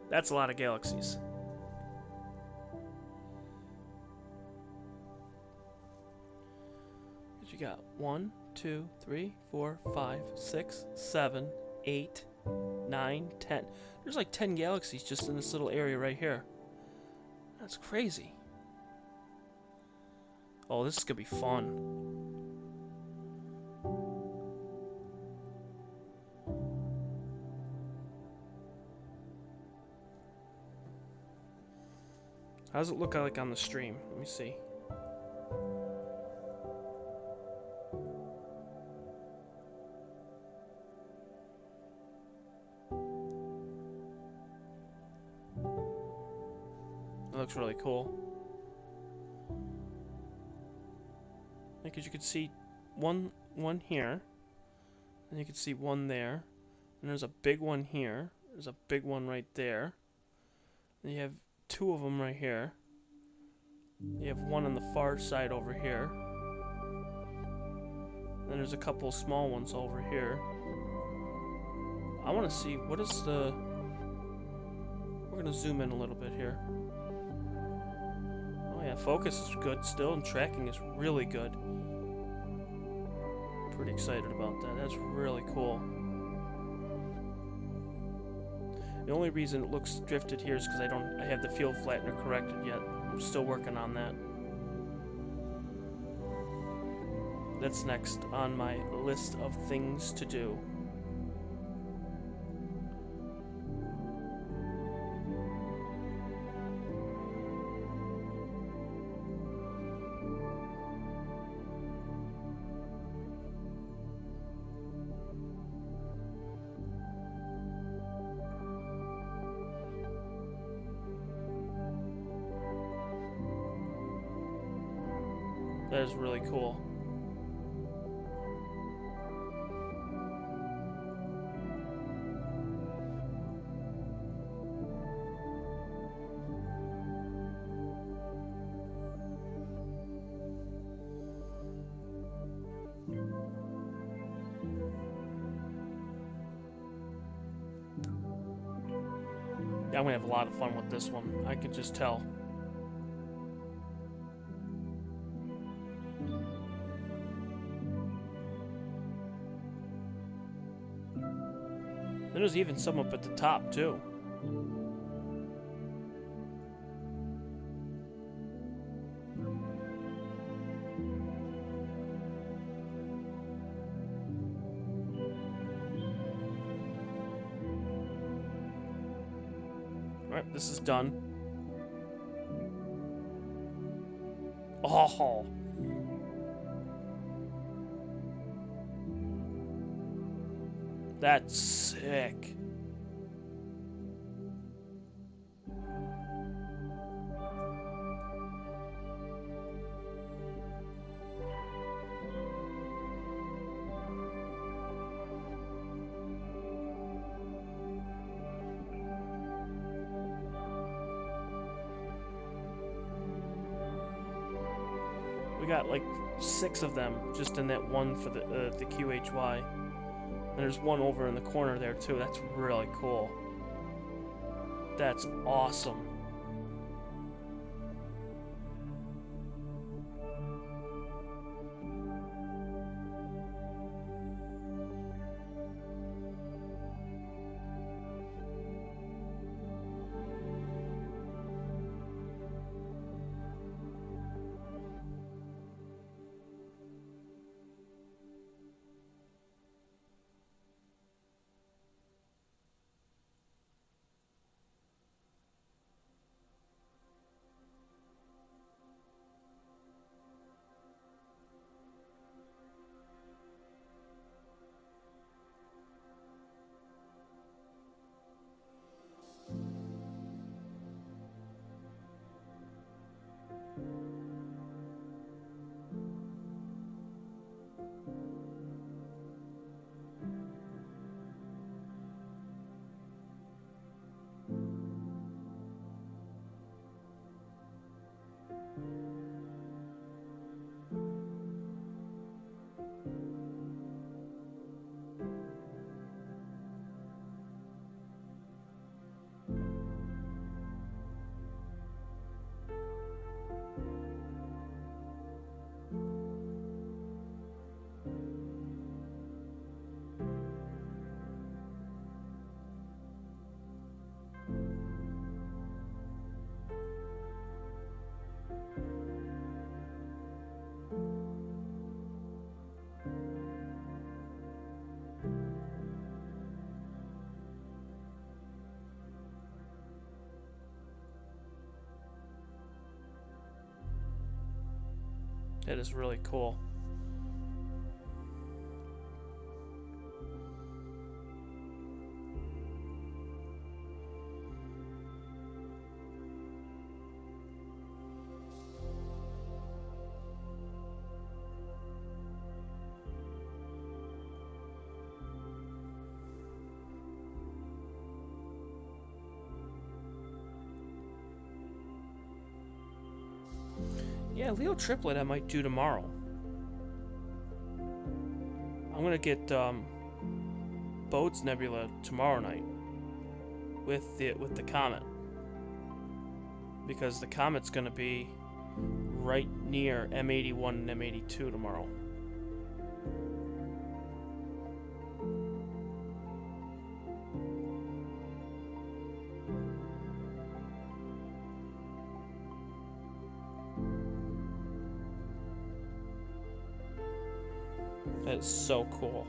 That's a lot of galaxies. You got 1, 2, 3, 4, 5, 6, 7, 8, 9, 10. There's like 10 galaxies just in this little area right here. That's crazy. Oh, this is gonna be fun. How does it look like on the stream? Let me see. It looks really cool. Because you could see one here, and you can see one there, and there's a big one here. There's a big one right there. And you have 2 of them right here. You have one on the far side over here. And there's a couple small ones over here. I want to see what is the... We're going to zoom in a little bit here. Oh yeah, focus is good still, and tracking is really good. Pretty excited about that. That's really cool. The only reason it looks drifted here is because I have the field flattener corrected yet. I'm still working on that. That's next on my list of things to do. That is really cool. Yeah, I'm gonna have a lot of fun with this one. I can just tell. There's even some up at the top, too. Alright, this is done. Oh! That's sick. We got like 6 of them just in that one for the QHY. And there's one over in the corner there too. That's really cool. That's awesome. That is really cool. Yeah, Leo Triplet I might do tomorrow. I'm gonna get Bode's Nebula tomorrow night with the comet, because the comet's gonna be right near M81 and M82 tomorrow. That is so cool.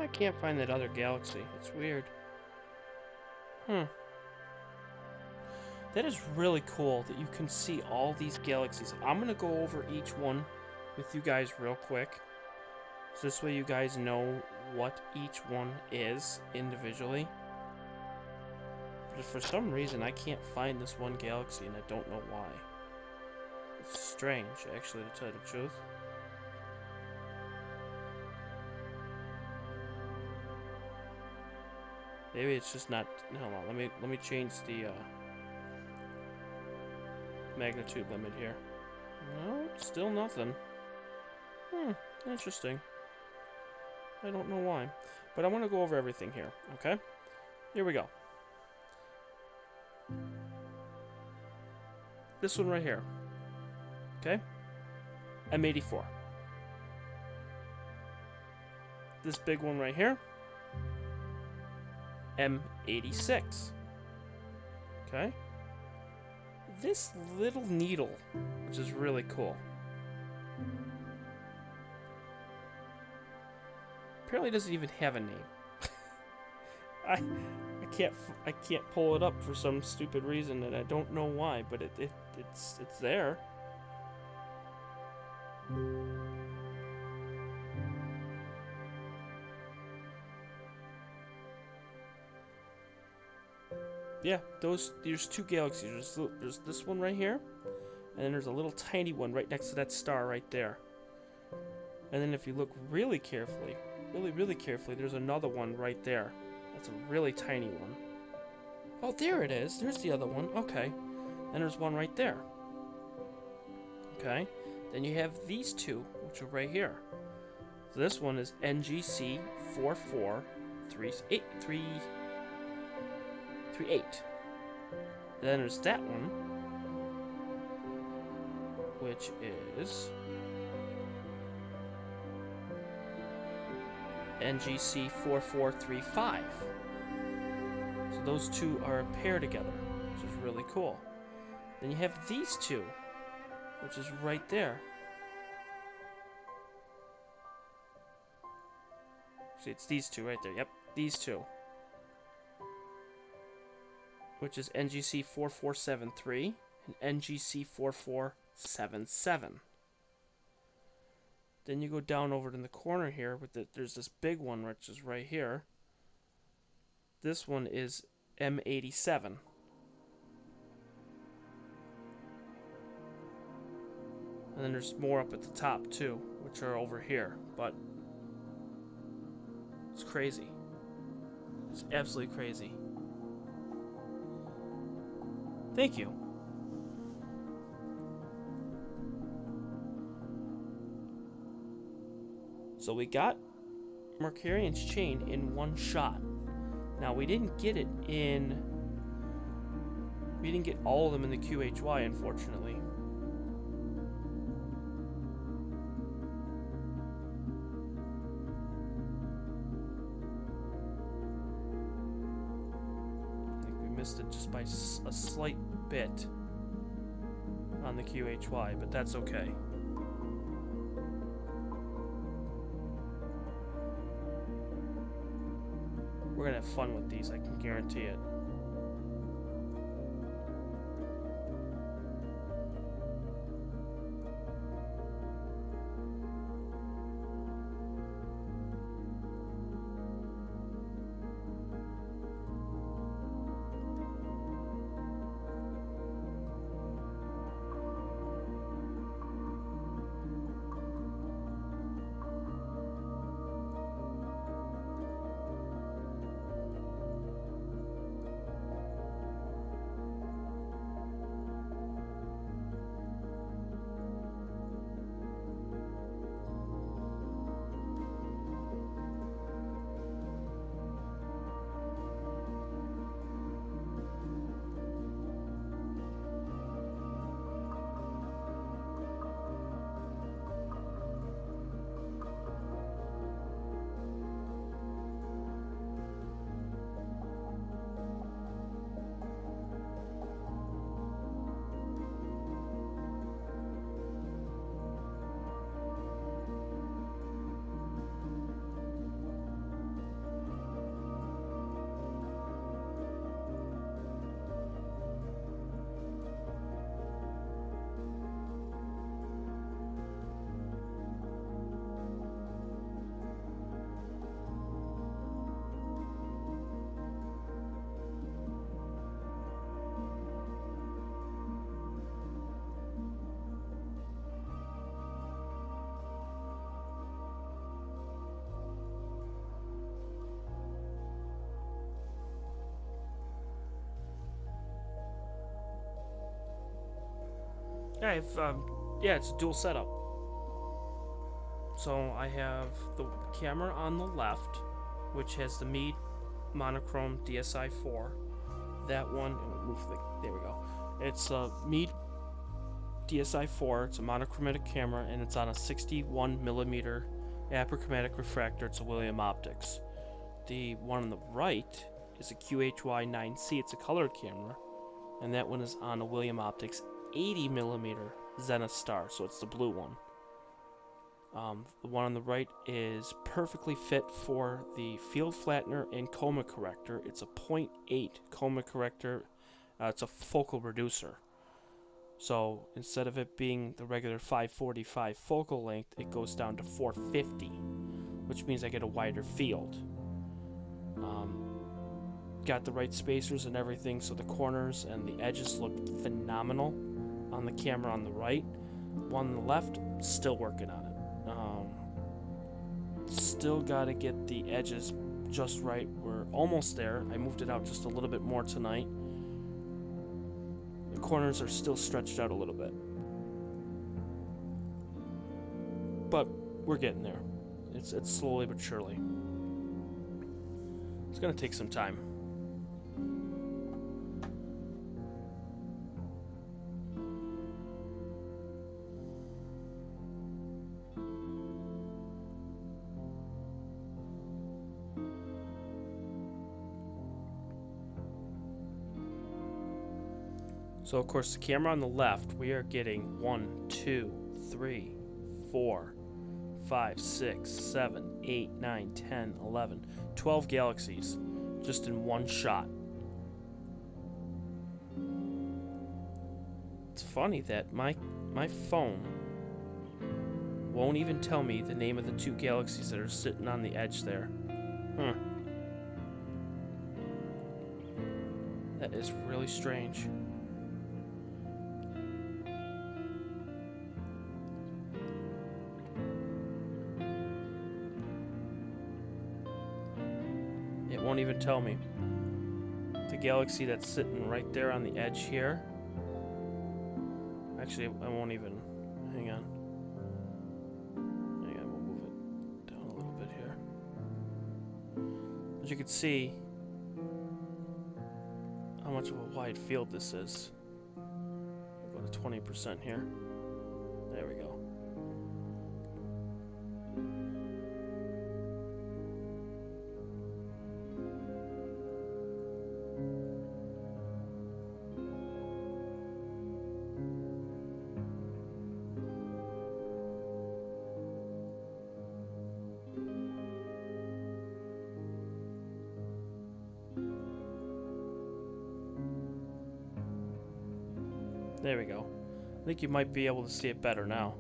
I can't find that other galaxy? It's weird. That is really cool that you can see all these galaxies. I'm going to go over each one with you guys real quick. So this way you guys know what each one is individually. But for some reason I can't find this one galaxy and I don't know why. It's strange, actually, to tell you the truth. Maybe it's just not... Hold on, let me change the magnitude limit here. No, still nothing. Interesting. I don't know why. But I'm going to go over everything here, okay? Here we go. This one right here. Okay? M84. This big one right here. M86. Okay? This little needle, which is really cool. Apparently doesn't even have a name. I can't pull it up for some stupid reason and I don't know why, but it's there. Yeah, there's two galaxies. There's this one right here, and then there's a little tiny one right next to that star right there. And then if you look really carefully, really carefully, there's another one right there. That's a really tiny one. Oh, there it is. There's the other one. Okay. And there's one right there. Okay. Then you have these two, which are right here. So this one is NGC 4438. Then there's that one, which is NGC 4435. So those two are a pair together, which is really cool. Then you have these two, which is right there. See, it's these two right there. Yep, these two. Which is NGC 4473 and NGC 4477. Then you go down over in the corner here with there's this big one which is right here. This one is M87. And then there's more up at the top too, which are over here, but it's crazy. It's absolutely crazy. Thank you. So we got Markarian's chain in one shot. Now we didn't get it in... We didn't get all of them in the QHY, unfortunately. I think we missed it just by a slight bit on the QHY, but that's okay. We're gonna have fun with these, I can guarantee it. Yeah, yeah, it's a dual setup. So I have the camera on the left, which has the Meade monochrome DSi-4. That one, there we go. It's a Meade DSi-4. It's a monochromatic camera, and it's on a 61mm apochromatic refractor. It's a William Optics. The one on the right is a QHY-9C. It's a colored camera, and that one is on a William Optics 80mm Zenith Star, so it's the blue one. The one on the right is perfectly fit for the field flattener and chroma corrector. It's a 0.8 chroma corrector. It's a focal reducer. So instead of it being the regular 545 focal length, it goes down to 450, which means I get a wider field. Got the right spacers and everything, so the corners and the edges look phenomenal on the camera on the right. One on the left, still working on it. Still got to get the edges just right. We're almost there. I moved it out just a little bit more tonight. The corners are still stretched out a little bit, but we're getting there. It's slowly but surely. It's gonna take some time. So of course the camera on the left, we are getting 1, 2, 3, 4, 5, 6, 7, 8, 9, 10, 11, 12 galaxies just in one shot. It's funny that my phone won't even tell me the name of the two galaxies that are sitting on the edge there. That is really strange. It won't even tell me. The galaxy that's sitting right there on the edge here. Actually, I won't even. Hang on. Hang on, we'll move it down a little bit here. As you can see, how much of a wide field this is. I'll go to 20% here. There we go. There we go. I think you might be able to see it better now.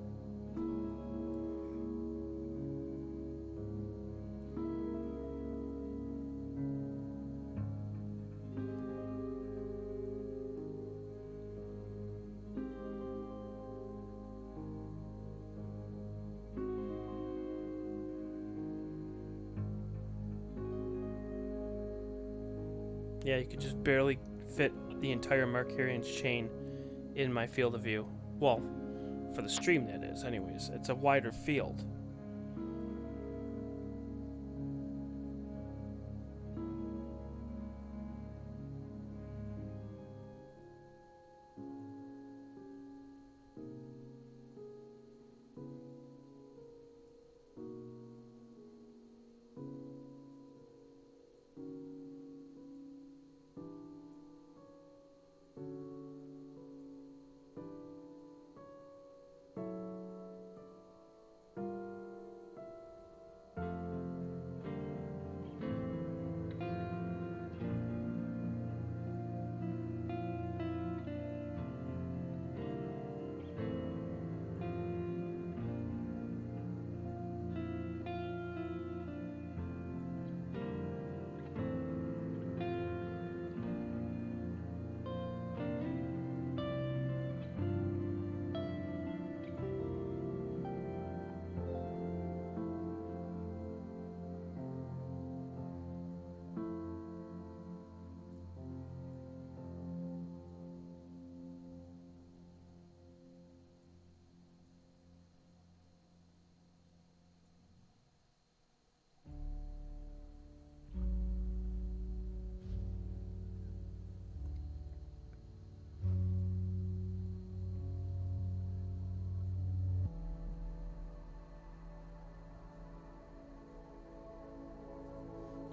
Yeah, you could just barely fit the entire Markarian's chain in my field of view. Well, for the stream that is, anyways. It's a wider field.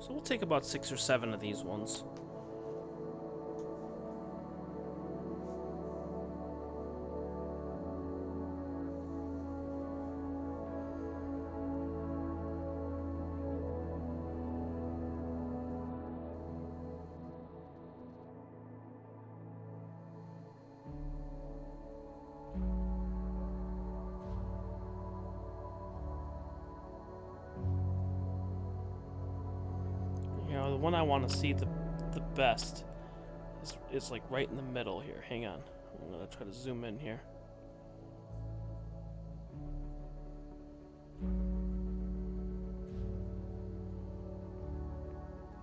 So we'll take about 6 or 7 of these ones. You know, the one I want to see the best is like right in the middle here. Hang on. I'm going to try to zoom in here.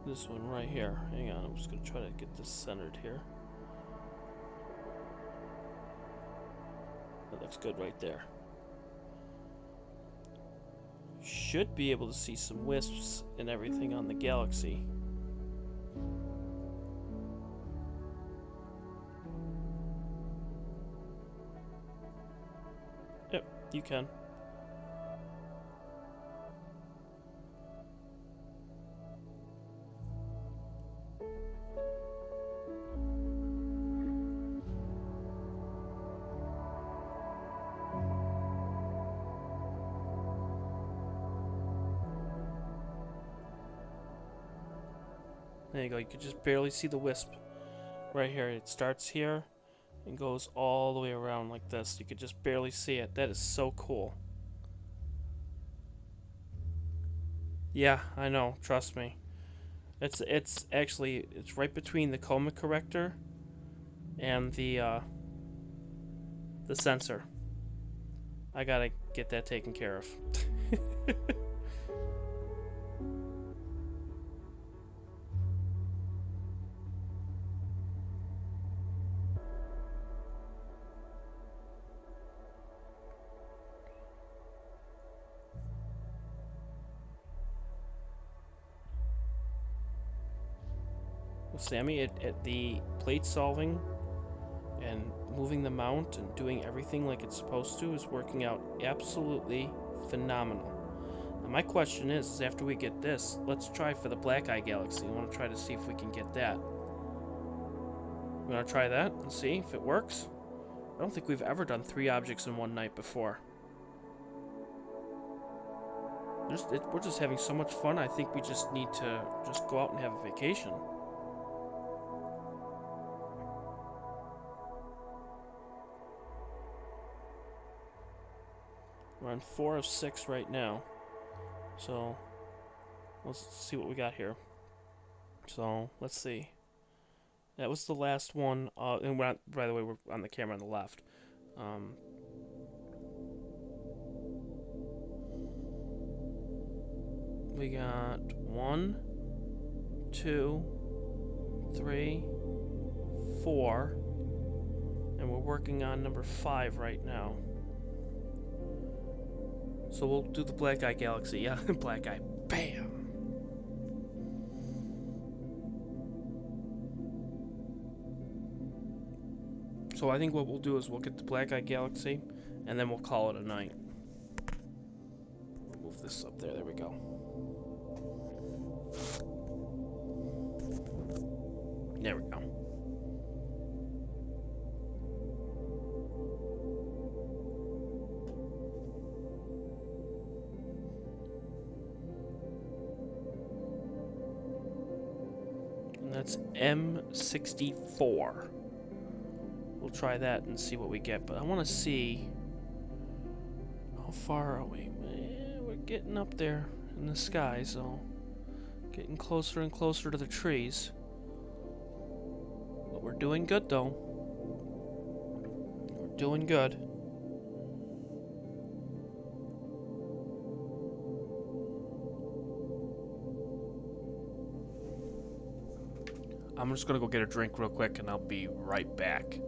This one right here. Hang on, I'm just going to try to get this centered here. That looks good right there. Should be able to see some wisps and everything on the galaxy. Yep, you can. There you go, you can just barely see the wisp right here. It starts here and goes all the way around like this. You could just barely see it. That is so cool. Yeah, I know, trust me. It's actually right between the coma corrector and the sensor. I gotta get that taken care of. Sammy, the plate solving and moving the mount and doing everything like it's supposed to is working out absolutely phenomenal. Now my question is after we get this, let's try for the Black Eye Galaxy. I want to try to see if we can get that. We're going to try that and see if it works. I don't think we've ever done 3 objects in one night before. We're just having so much fun. I think we just need to just go out and have a vacation. We're on 4 of 6 right now. So, let's see what we got here. So, let's see. That was the last one. And we're not, by the way, we're on the camera on the left. We got 1, 2, 3, 4. And we're working on number 5 right now. So we'll do the Black Eye Galaxy. Yeah, Black Eye. Bam! So I think what we'll do is we'll get the Black Eye Galaxy, and then we'll call it a night. Move this up there. There we go. There we go. And that's M64. We'll try that and see what we get, but I want to see how far are we. We're getting up there in the sky, so getting closer and closer to the trees. But we're doing good, though. We're doing good. I'm just gonna go get a drink real quick, and I'll be right back.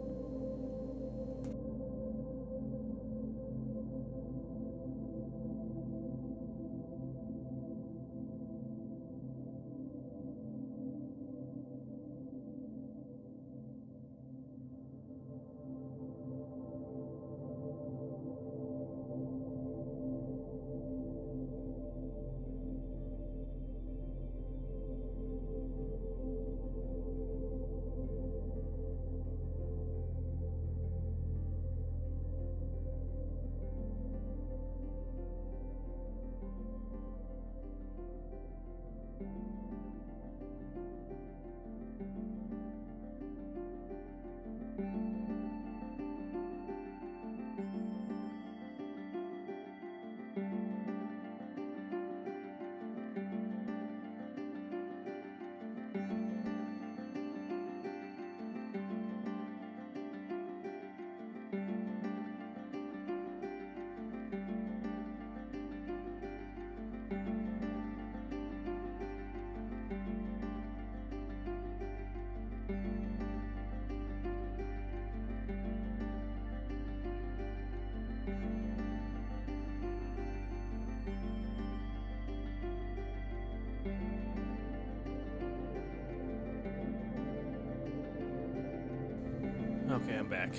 Okay, I'm back.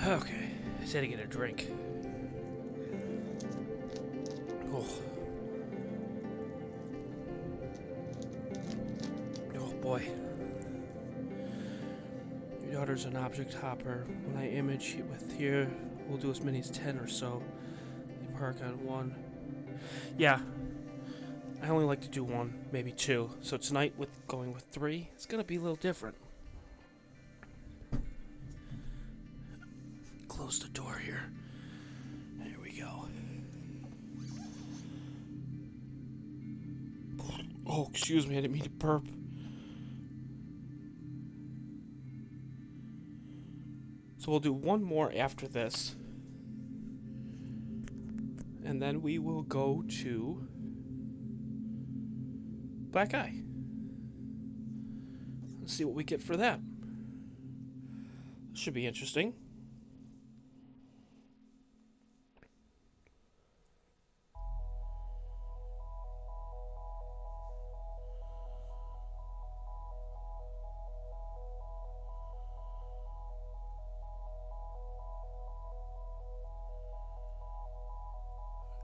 Okay, I just had to get a drink. Oh. Oh boy. Your daughter's an object hopper. When I image with here, we'll do as many as 10 or so. You park on one. Yeah, I only like to do one, maybe two. So tonight, with going with 3, it's gonna be a little different. Close the door here. There we go. Oh, excuse me, I didn't mean to burp. So we'll do one more after this. And then we will go to Black Eye. Let's see what we get for that. Should be interesting.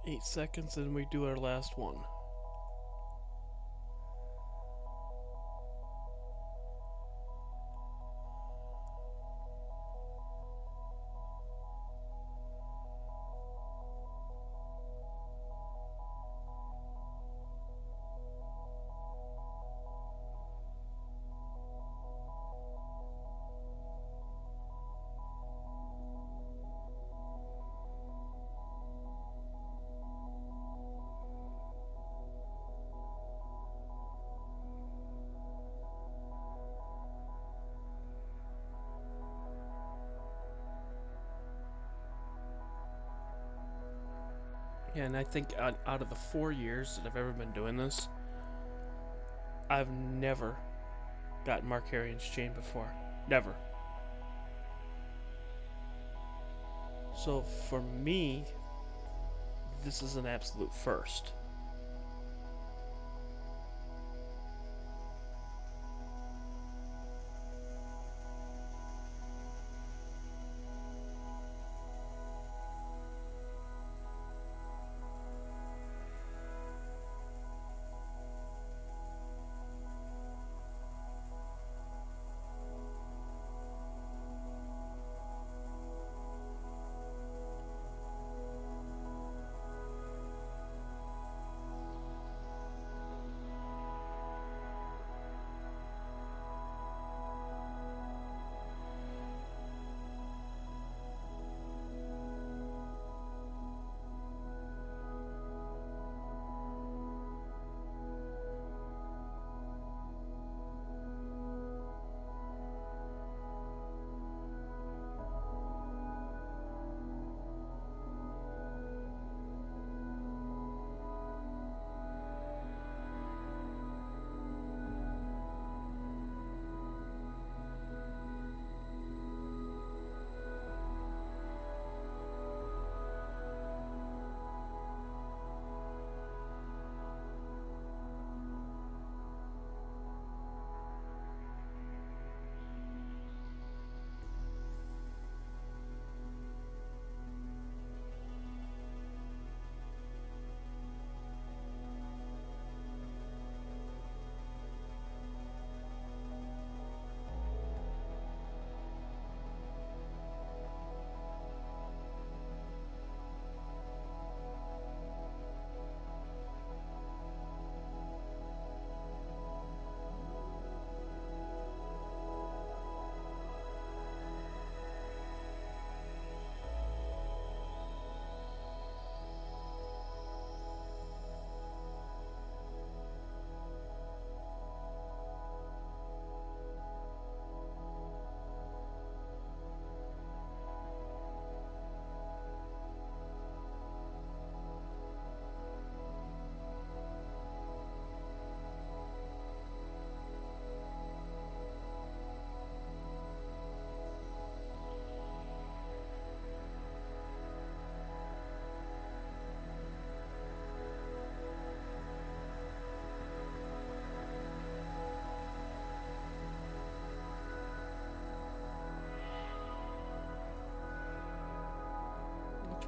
Eight seconds and we do our last one. Yeah, and I think out of the 4 years that I've ever been doing this, I've never gotten Markarian's chain before. Never. So for me, this is an absolute first.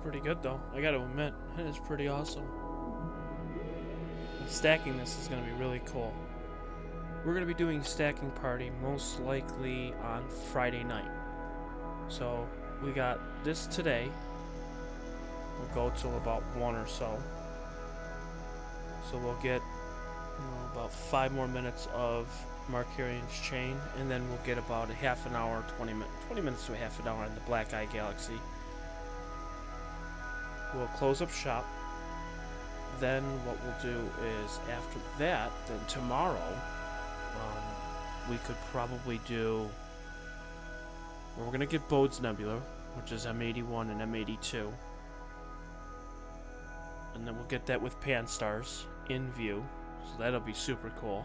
pretty good though. I gotta admit, it is pretty awesome. And stacking this is gonna be really cool. We're gonna be doing stacking party most likely on Friday night. So we got this today. We'll go till about 1 or so. So we'll get about 5 more minutes of Markarian's chain, and then we'll get about a half an hour, 20 minutes to a half an hour in the Black Eye Galaxy. We'll close up shop. Then what we'll do is after that, then tomorrow, we could probably do. Well, we're gonna get Bode's Nebula, which is M81 and M82, and then we'll get that with Pan-Stars in view. So that'll be super cool.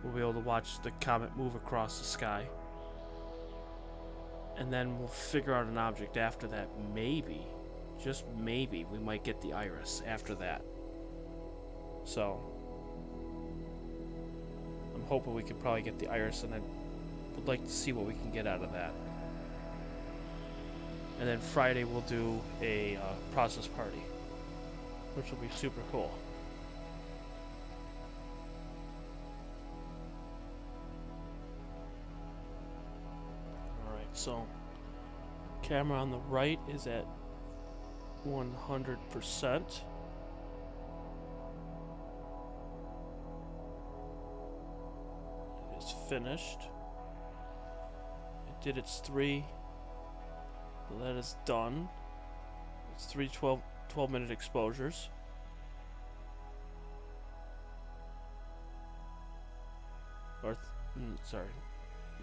We'll be able to watch the comet move across the sky. And then we'll figure out an object after that. Maybe, just maybe, we might get the Iris after that. So, I'm hoping we can probably get the Iris, and I would like to see what we can get out of that. And then Friday we'll do a process party, which will be super cool. So, camera on the right is at 100%. It is finished. It did its 3. So that is done. It's 3 12-minute exposures. Or, sorry.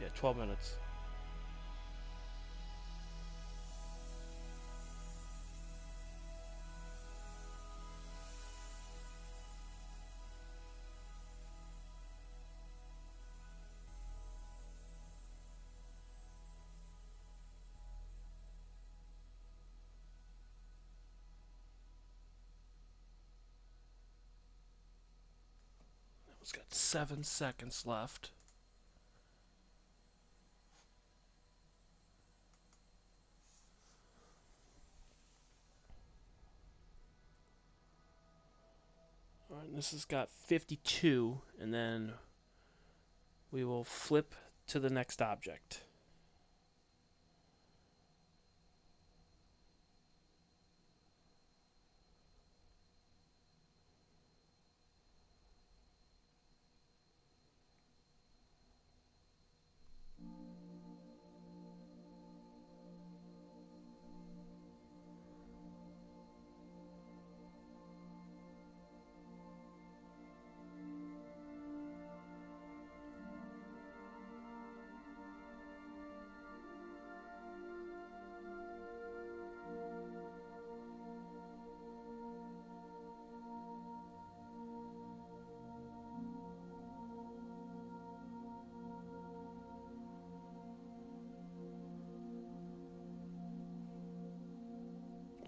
Yeah, 12 minutes. It's got 7 seconds left. Alright, this has got 52, and then we will flip to the next object.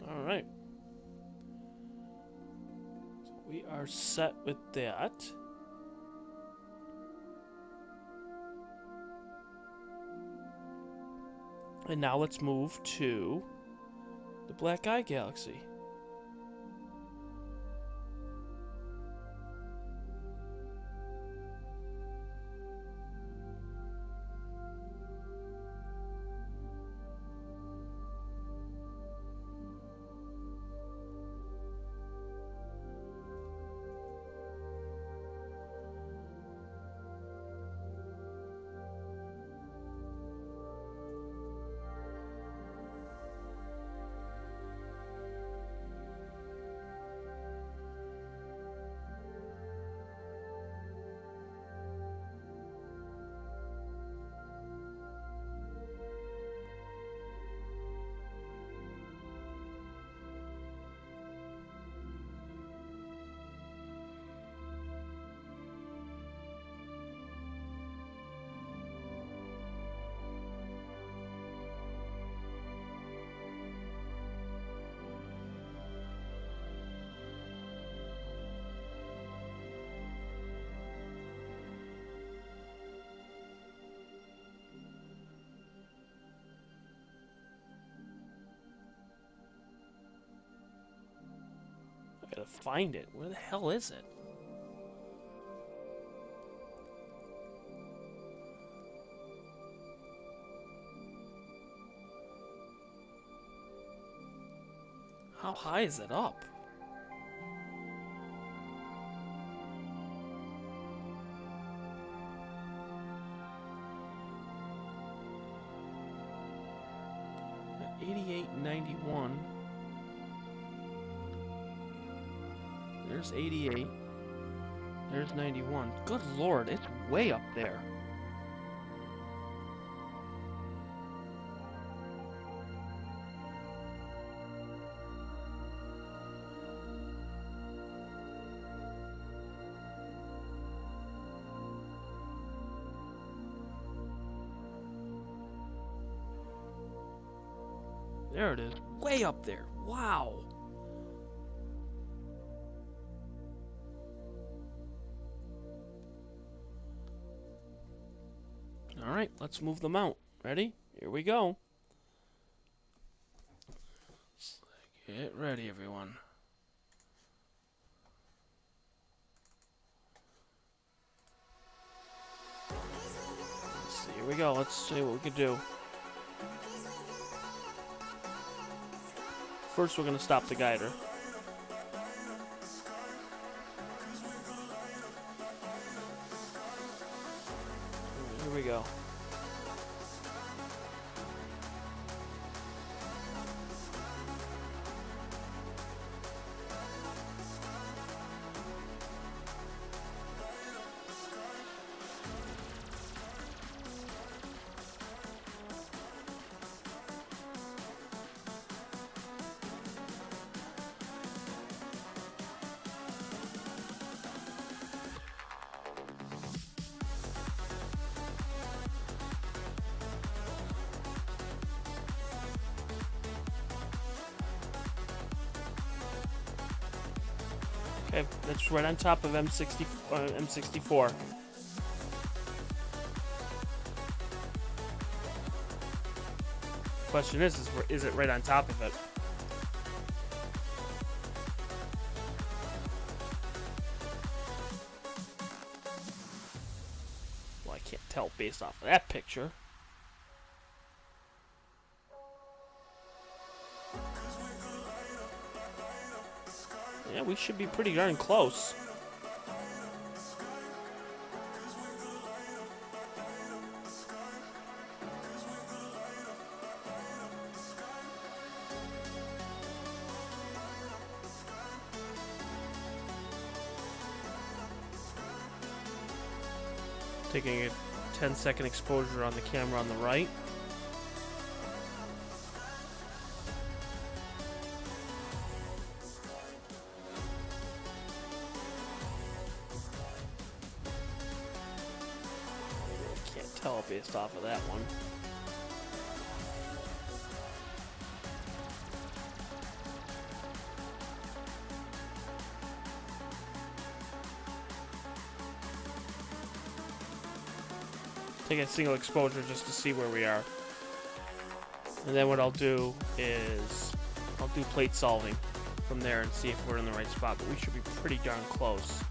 Alright. So we are set with that. And now let's move to the Black Eye Galaxy. Gotta find it. Where the hell is it? How high is it up? At 88.91. There's 88. There's 91. Good lord, it's way up there. There it is. Way up there. Wow. Alright, let's move the mount. Ready? Here we go. Get ready, everyone. Let's see, here we go. Let's see what we can do. First, we're going to stop the guider. Here we go. Okay, that's right on top of M64. Question is it right on top of it? Well, I can't tell based off of that picture. Yeah, we should be pretty darn close. Taking a 10-second exposure on the camera on the right. Tell based off of that one. Take a single exposure just to see where we are. And then what I'll do is I'll do plate solving from there and see if we're in the right spot, but we should be pretty darn close.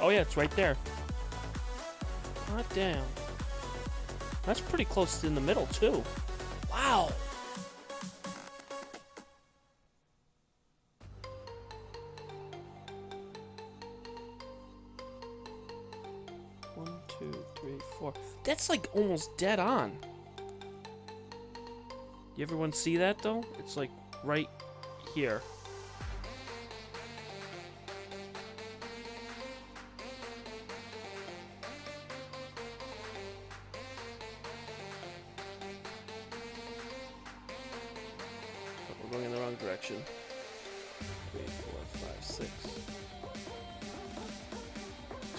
Oh yeah, it's right there. Hot damn. That's pretty close in the middle too. Wow. One, two, three, four. That's like almost dead on. You everyone see that though? It's like right here. We're going in the wrong direction. 3, 4, 5, 6. 2,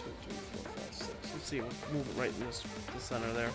3, 4, 5, 6. Let's see, we'll move it right in the center there.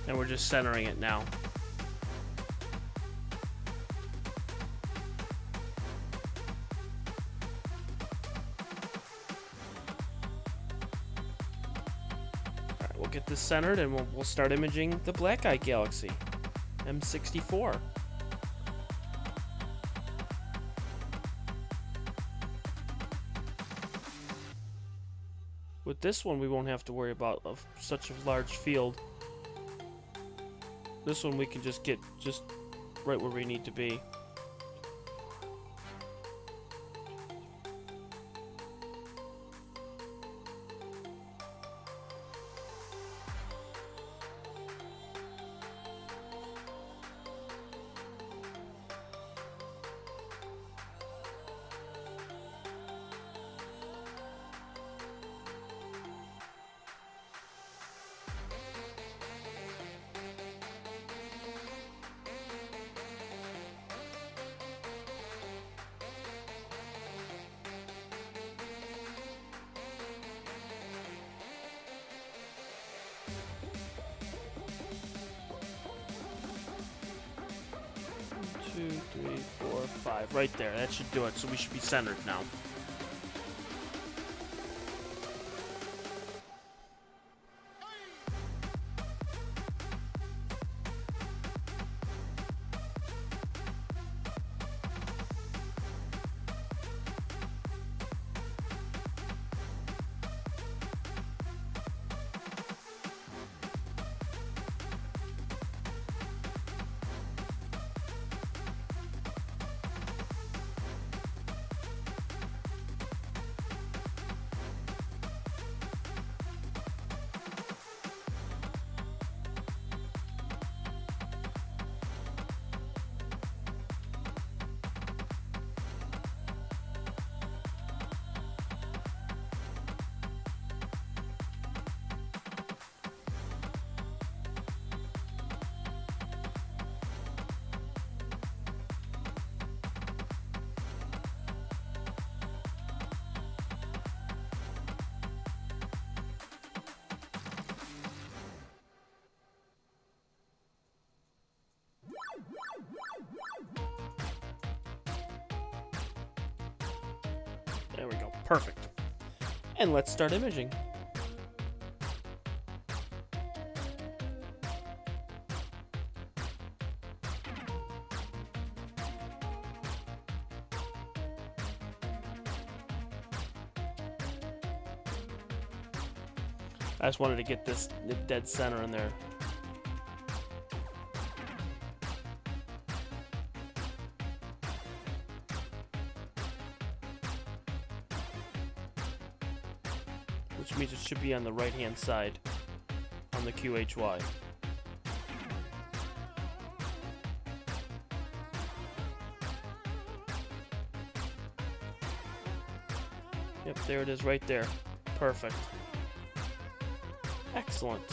And we're just centering it now. Alright, we'll get this centered and we'll start imaging the Black Eye Galaxy, M64. With this one, we won't have to worry about such a large field. This one we can just get just right where we need to be. Two, three, four, five. Right there. That should do it. So we should be centered now. There we go. Perfect. And let's start imaging. I just wanted to get this dead center in there. Which means it should be on the right-hand side on the QHY. Yep, there it is right there. Perfect. Excellent.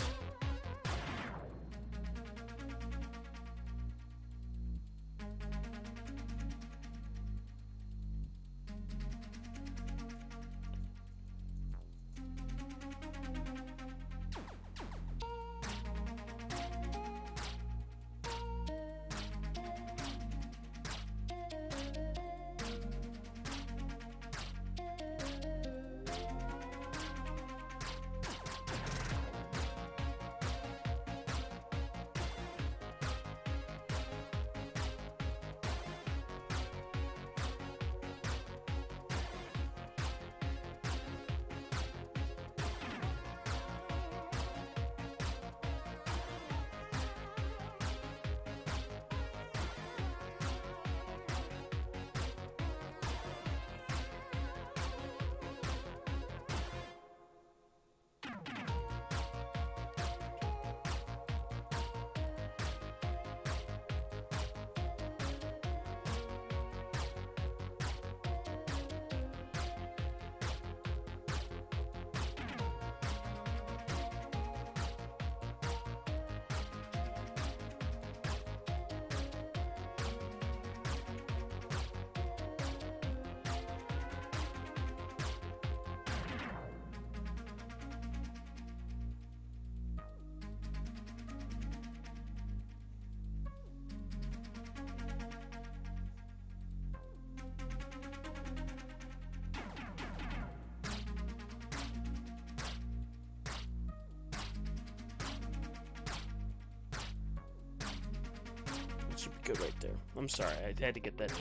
good right there. I'm sorry, I had to get that.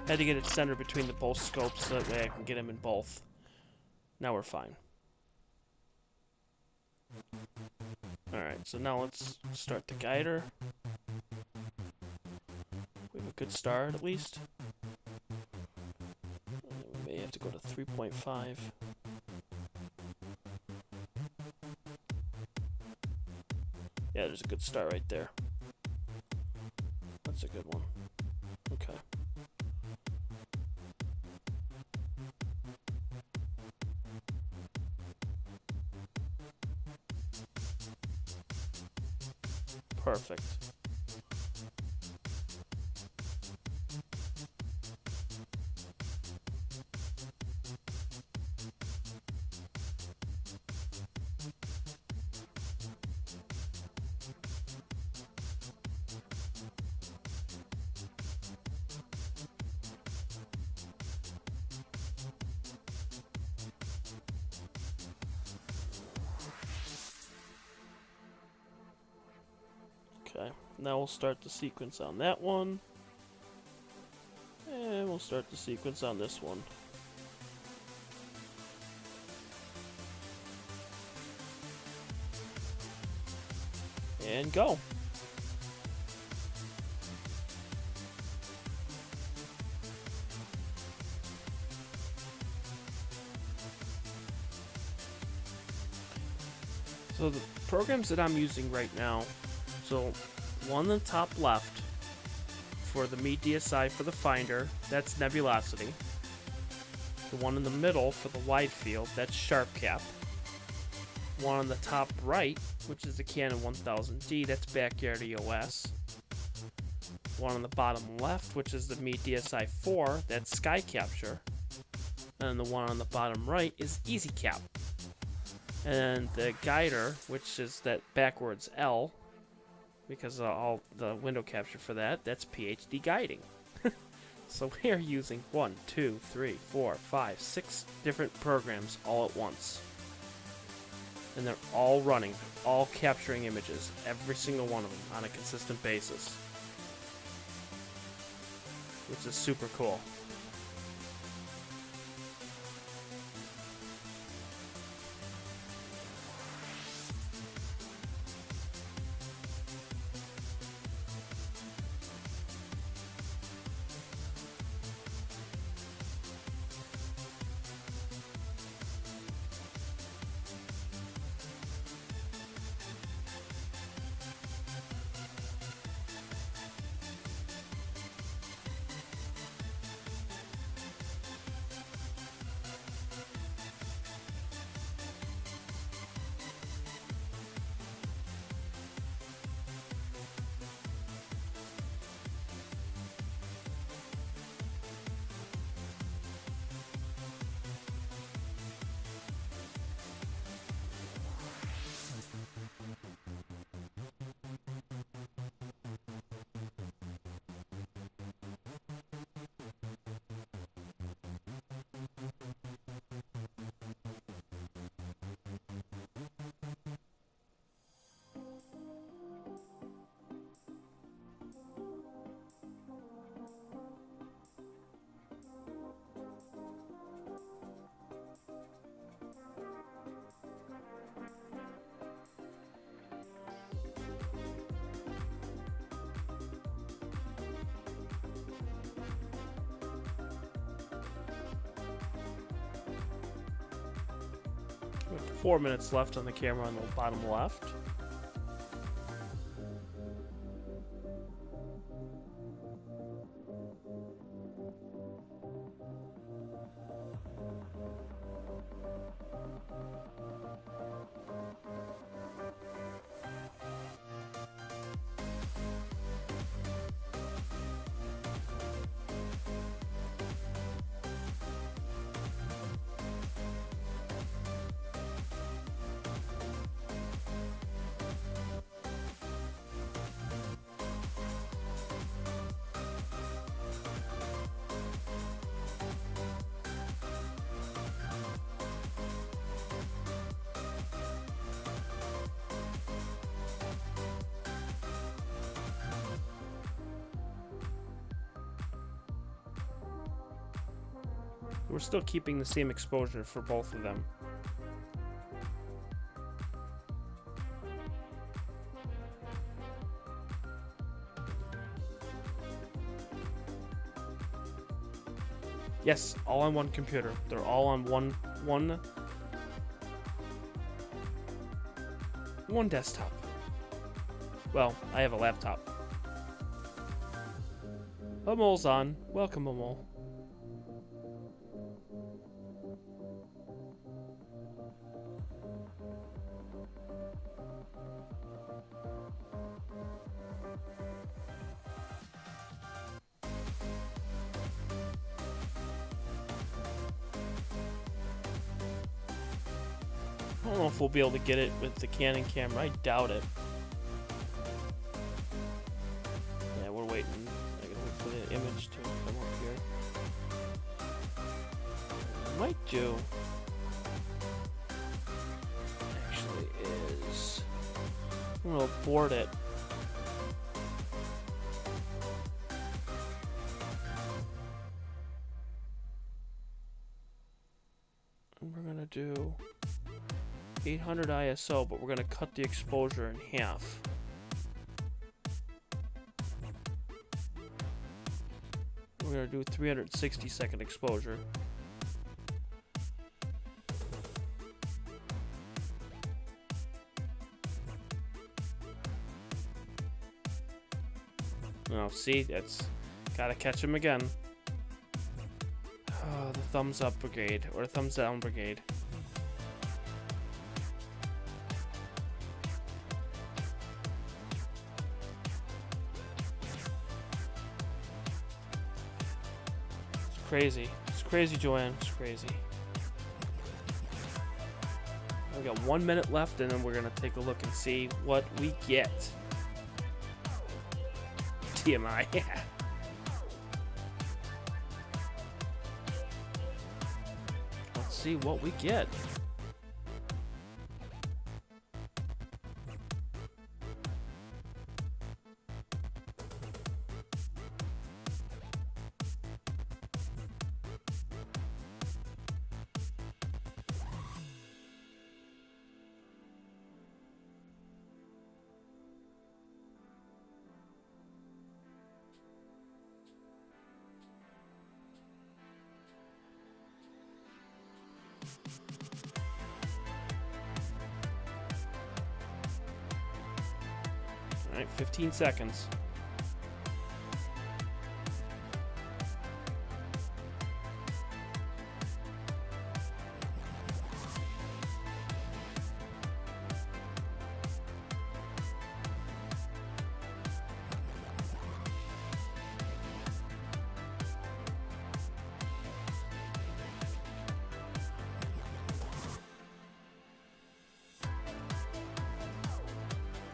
Had to get it centered between the both scopes so that way I can get them in both. Now we're fine. Alright, so now let's start the guider. We have a good start at least. We may have to go to 3.5. Yeah, there's a good start right there. That's a good one. Okay. Perfect. Okay, now we'll start the sequence on that one. And we'll start the sequence on this one. And go. So the programs that I'm using right now, so one in the top left for the meet DSI for the finder, that's nebulosity. The one in the middle for the wide field, that's sharp cap. One on the top right, which is the Canon 1000D, that's backyard EOS. One on the bottom left, which is the meet DSI 4, that's sky capture. And the one on the bottom right is easy cap. And the guider, which is that backwards L, because all the window capture for that, that's PhD guiding. So we are using 1, 2, 3, 4, 5, 6 different programs all at once. And they're all running, all capturing images, every single one of them on a consistent basis. Which is super cool. We have 4 minutes left on the camera on the bottom left. We're still keeping the same exposure for both of them. Yes, all on one computer. They're all on one desktop. Well, I have a laptop. Amol's on. Welcome, Amol. I don't know if we'll be able to get it with the Canon camera. I doubt it. Yeah, we're waiting. I gotta wait for the image to come up here. I might do. Actually, is I'm gonna abort it. And we're gonna do 800 ISO, but we're going to cut the exposure in half. We're going to do 360-second exposure. Oh, see, that's gotta catch him again. Oh, the thumbs up brigade, or thumbs down brigade. Crazy. It's crazy, Joanne. It's crazy. We got 1 minute left, and then we're gonna take a look and see what we get. TMI. Let's see what we get. Alright, 15 seconds.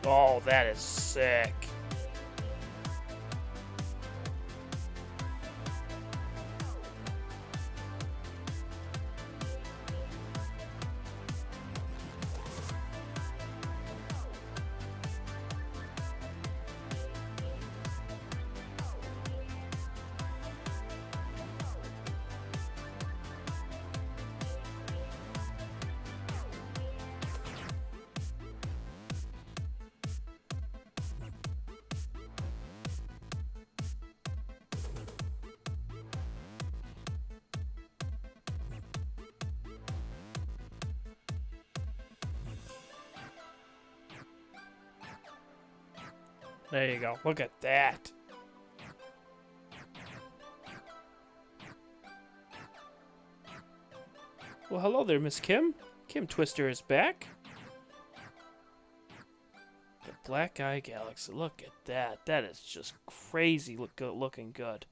Oh, that is sick. There you go. Look at that. Well, hello there, Miss Kim. Kim Twister is back. The Black Eye Galaxy. Look at that. That is just crazy looking good.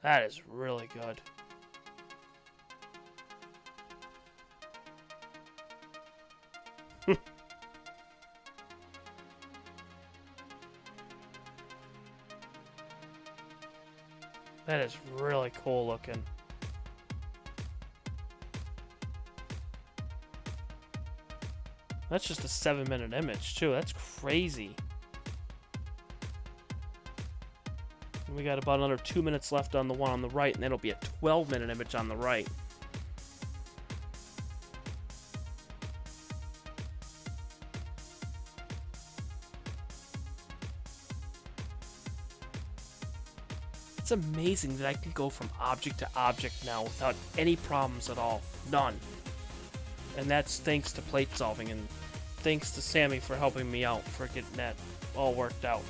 That is really good. That is really cool looking. That's just a 7-minute image too. That's crazy. We got about another 2 minutes left on the one on the right, and then it'll be a 12-minute image on the right. It's amazing that I can go from object to object now without any problems at all. None. And that's thanks to plate solving, and thanks to Sammy for helping me out for getting that all worked out.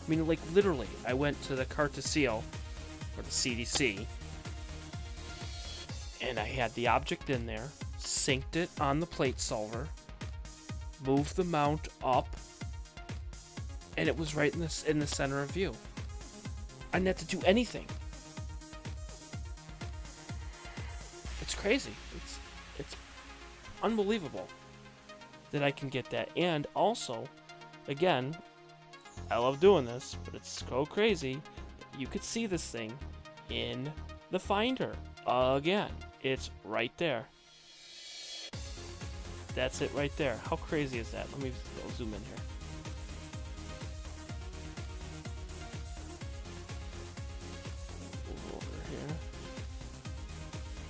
I mean, like, literally, I went to the Cartesio, or the CDC, and I had the object in there, synced it on the plate solver, moved the mount up, and it was right in the center of view. I didn't have to do anything. It's crazy. It's unbelievable that I can get that. And also, again, I love doing this, but it's so crazy that you could see this thing in the Finder. Again, it's right there. That's it right there. How crazy is that? Let me zoom in here.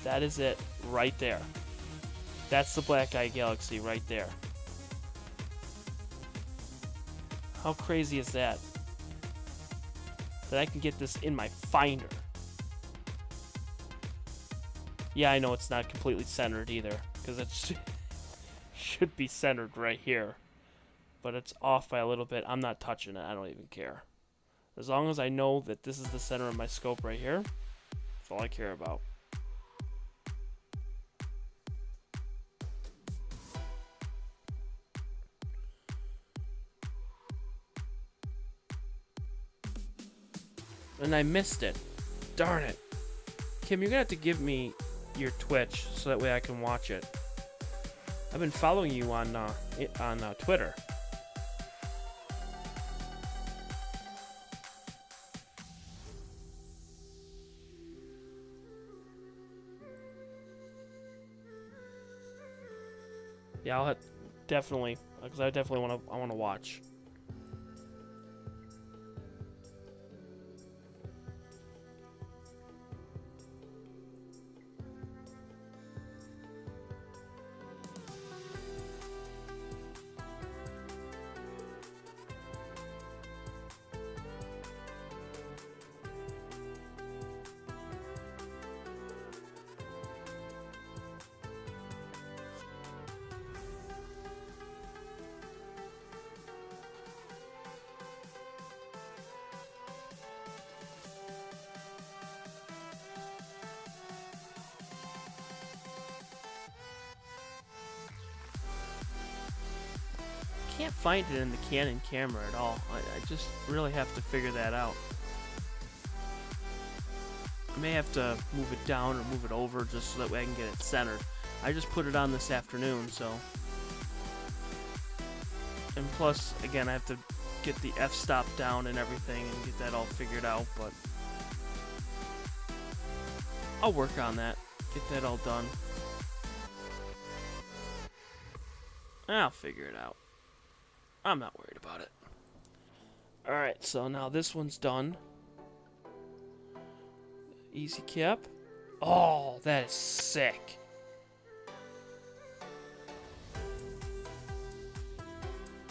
That is it, right there. That's the Black Eye Galaxy right there. How crazy is that? That I can get this in my Finder. Yeah, I know it's not completely centered either, because it should be centered right here. But it's off by a little bit. I'm not touching it. I don't even care. As long as I know that this is the center of my scope right here, that's all I care about. And I missed it. Darn it. Kim, you're gonna have to give me your Twitch so that way I can watch it. I've been following you on Twitter. Yeah, I'll definitely, because I definitely want to watch. Can't find it in the Canon camera at all. I just really have to figure that out. I may have to move it down or move it over just so that way I can get it centered. I just put it on this afternoon, so. And plus, again, I have to get the f-stop down and everything and get that all figured out, but I'll work on that. Get that all done. I'll figure it out. I'm not worried about it. Alright, so now this one's done. Easy cap. Oh, that is sick.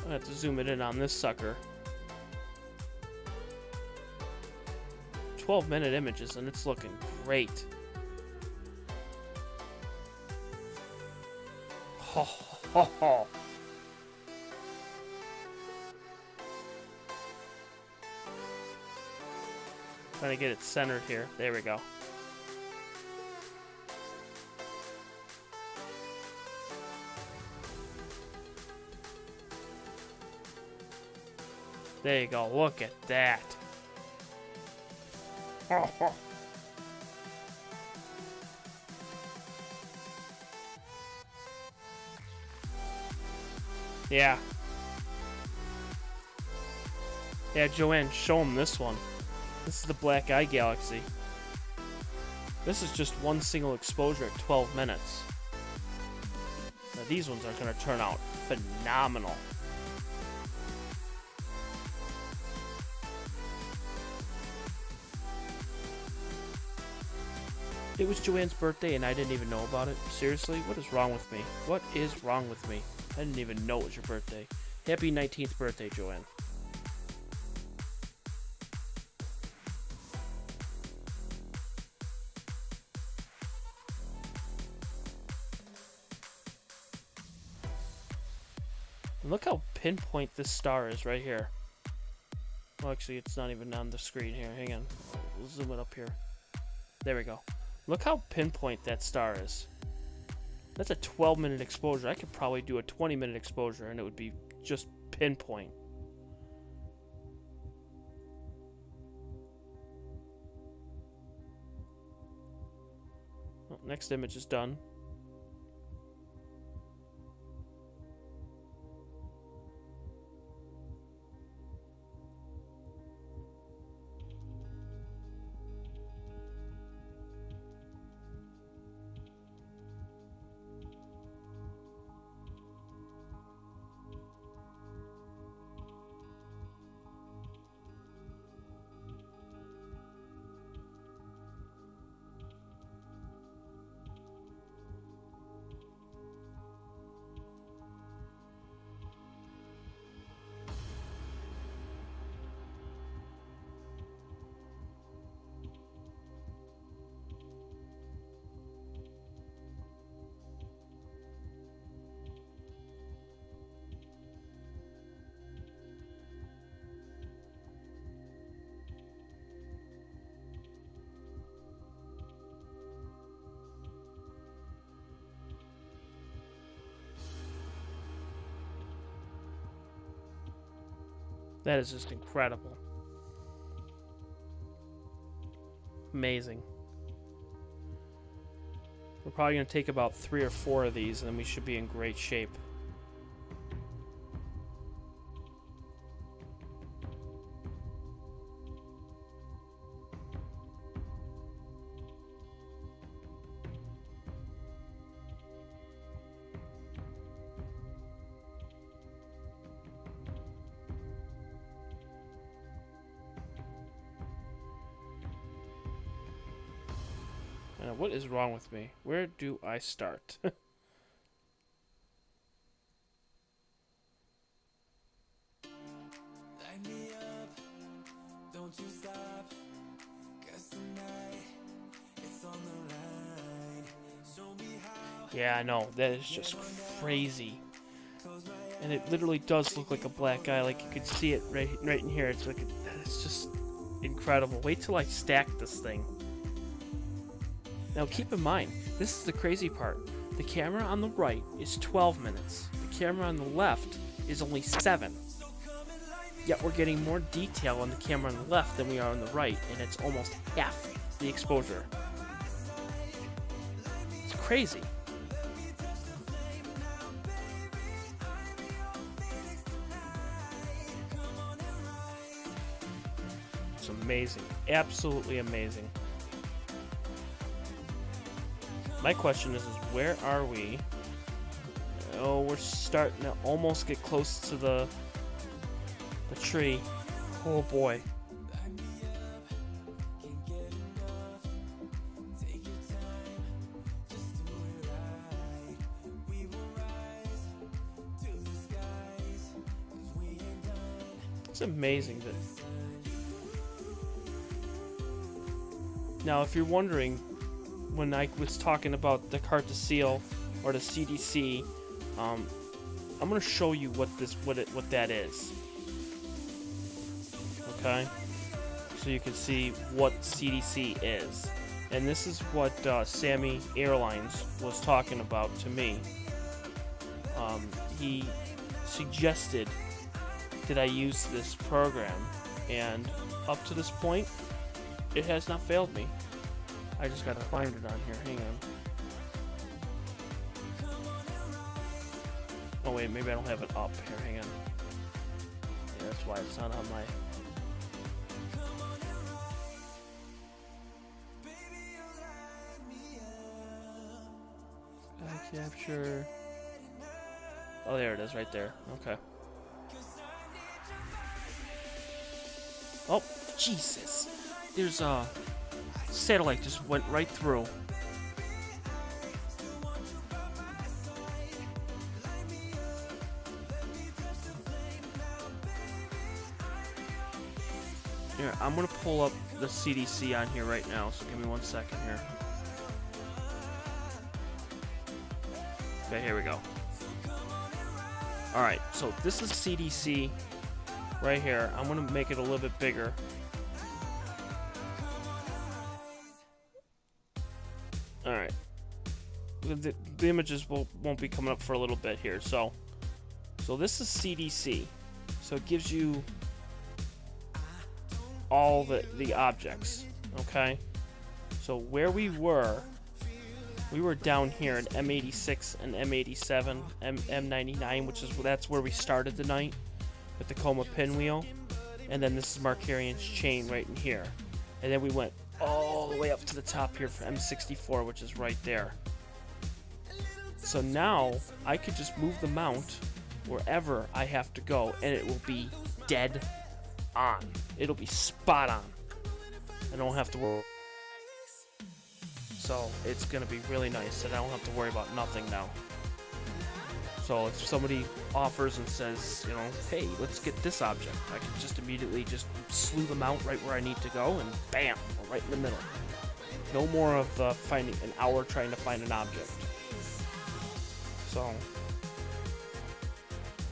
I have to zoom it in on this sucker. 12-minute images and it's looking great. Ho ho ho. Trying to get it centered here. There we go. There you go. Look at that. Yeah. Yeah, Joanne, show him this one. This is the Black Eye Galaxy. This is just one single exposure at 12 minutes. Now these ones are going to turn out phenomenal. It was Joanne's birthday and I didn't even know about it. Seriously? What is wrong with me? What is wrong with me? I didn't even know it was your birthday. Happy 19th birthday, Joanne. And look how pinpoint this star is right here. Well, actually, it's not even on the screen here. Hang on. We'll zoom it up here. There we go. Look how pinpoint that star is. That's a 12-minute exposure. I could probably do a 20-minute exposure and it would be just pinpoint. Well, next image is done. That is just incredible. Amazing. We're probably going to take about 3 or 4 of these and then we should be in great shape. What is wrong with me? Where do I start? Light me up, don't you stop, 'cause tonight it's on the line. Show me how. Yeah, I know. That is just crazy. And it literally does look like a black eye. Like you could see it right in here. It's like it's just incredible. Wait till I stack this thing. Now keep in mind, this is the crazy part. The camera on the right is 12 minutes. The camera on the left is only 7. Yet we're getting more detail on the camera on the left than we are on the right, and it's almost half the exposure. It's crazy. It's amazing. Absolutely amazing. My question is where are we? Oh, we're starting to almost get close to the tree. Oh boy. It's amazing that. Now, if you're wondering, when I was talking about the carte seal or the CDC, I'm going to show you what that is. Okay, so you can see what CDC is, and this is what Sammy Airlines was talking about to me. He suggested that I use this program, and up to this point, it has not failed me. I just gotta find it on here. Hang on. Oh wait, maybe I don't have it up here. Hang on. Yeah, that's why it's not on my. Capture. Oh, there it is, right there. Okay. Oh, Jesus! There's satellite just went right through. Here, I'm gonna pull up the CDC on here right now, so give me 1 second here. Okay, here we go. Alright, so this is CDC right here. I'm gonna make it a little bit bigger. Alright. The images won't be coming up for a little bit here. So this is CDC. So it gives you all the objects. Okay? So where we were down here at M86 and M87, M99, that's where we started the night with the coma pinwheel. And then this is Markarian's chain right in here. And then we went all the way up to the top here for M64, which is right there. So now I could just move the mount wherever I have to go, and it will be dead on. It'll be spot on. I don't have to worry. So it's gonna be really nice, and I don't have to worry about nothing now. So if somebody offers and says, you know, hey, let's get this object, I can just immediately just slew them out right where I need to go, and bam, we're right in the middle. No more of finding an hour trying to find an object. So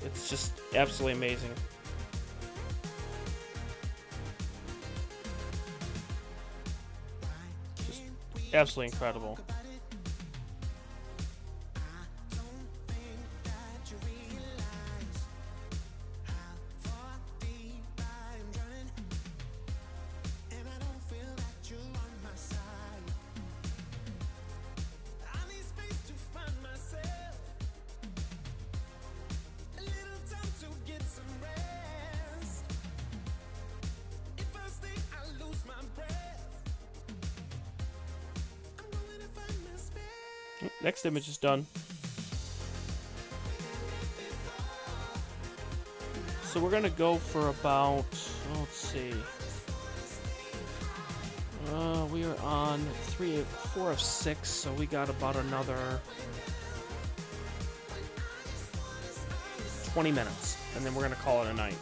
it's just absolutely amazing. Just absolutely incredible. Next image is done. So we're gonna go for about, let's see. We are on 4 of 6, so we got about another 20 minutes, and then we're gonna call it a night.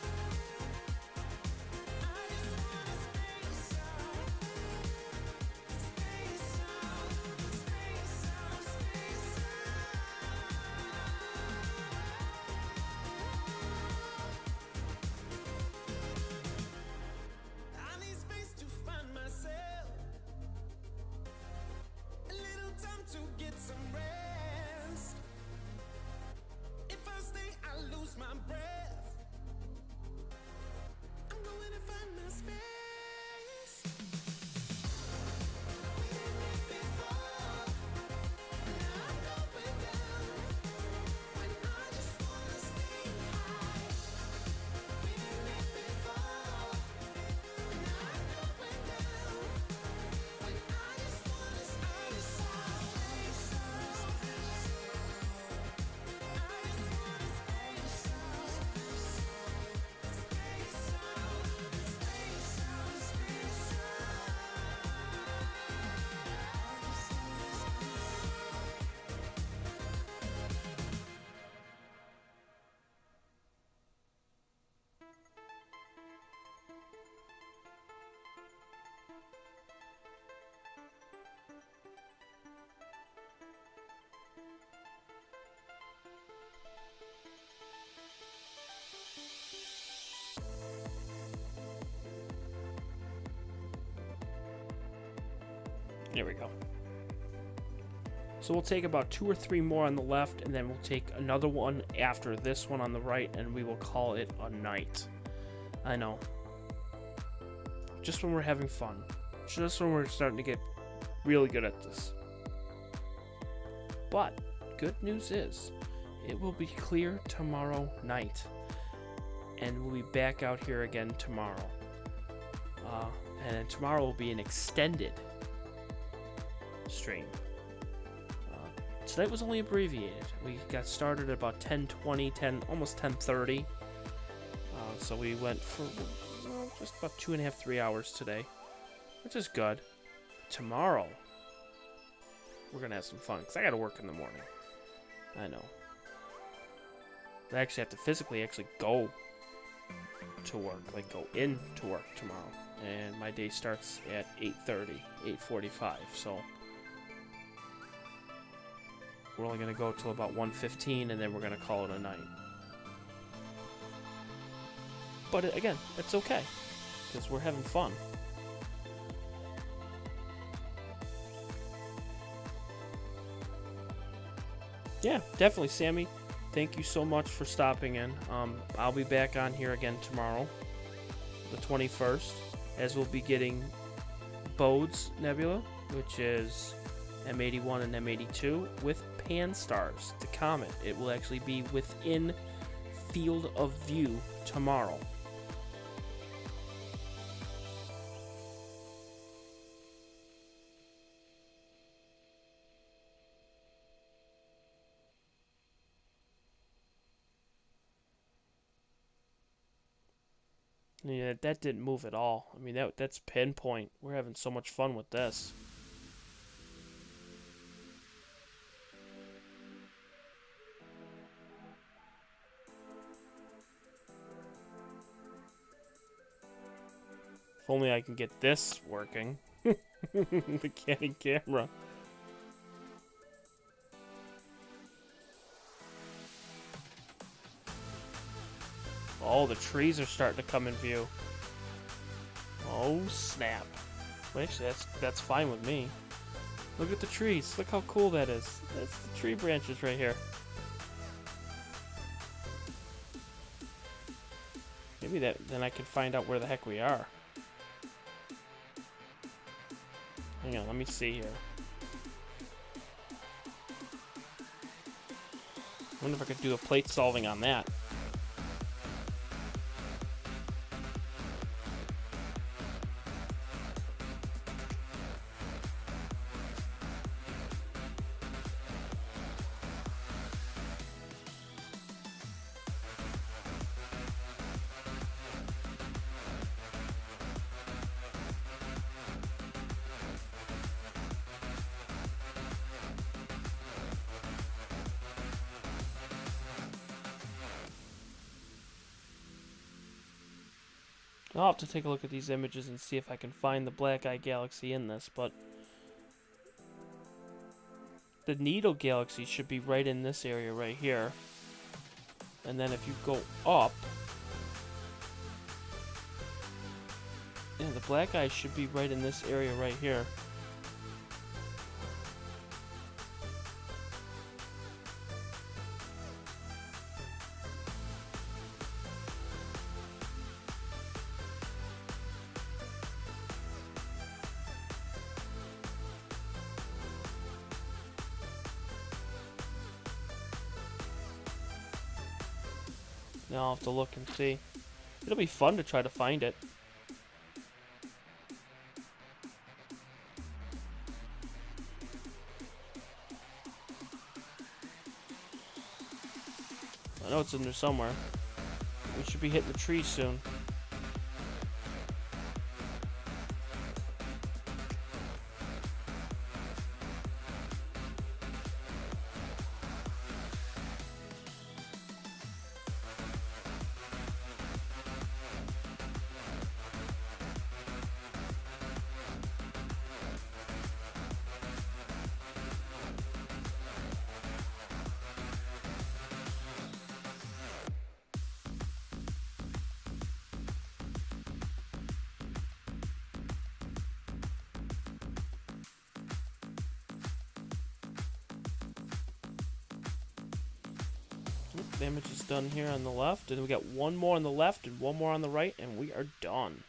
There we go. So we'll take about 2 or 3 more on the left, and then we'll take another one after this one on the right, and we will call it a night. I know. Just when we're having fun. Just when we're starting to get really good at this. But, good news is, it will be clear tomorrow night. And we'll be back out here again tomorrow. And then tomorrow will be an extended stream. Tonight was only abbreviated. We got started at about 10:20, almost 10:30. So we went for just about 2.5, 3 hours today, which is good. tomorrow, we're going to have some fun. Because I got to work in the morning. I know. I actually have to physically go to work. Like, go into work tomorrow. And my day starts at 8:30, 8:45. So, we're only going to go till about 1:15, and then we're going to call it a night. But, again, it's okay. Because we're having fun. Yeah, definitely, Sammy. Thank you so much for stopping in. I'll be back on here again tomorrow, the 21st, as we'll be getting Bode's Nebula, which is M81 and M82, with Pan-STARRS, the comet. It will actually be within field of view tomorrow. Yeah, that didn't move at all. I mean, that's pinpoint. We're having so much fun with this. If only I can get this working. The Canon camera. Oh, the trees are starting to come in view. Oh, snap. Well, actually, that's fine with me. Look at the trees. Look how cool that is. That's the tree branches right here. Maybe then I can find out where the heck we are. Hang on, let me see here. I wonder if I could do a plate solving on that. I'll have to take a look at these images and see if I can find the Black Eye Galaxy in this, but the Needle Galaxy should be right in this area right here. And then if you go up, yeah, the Black Eye should be right in this area right here. Now I'll have to look and see. It'll be fun to try to find it. I know it's in there somewhere. We should be hitting the trees soon. The image is done here on the left, and we got one more on the left and one more on the right, and we are done.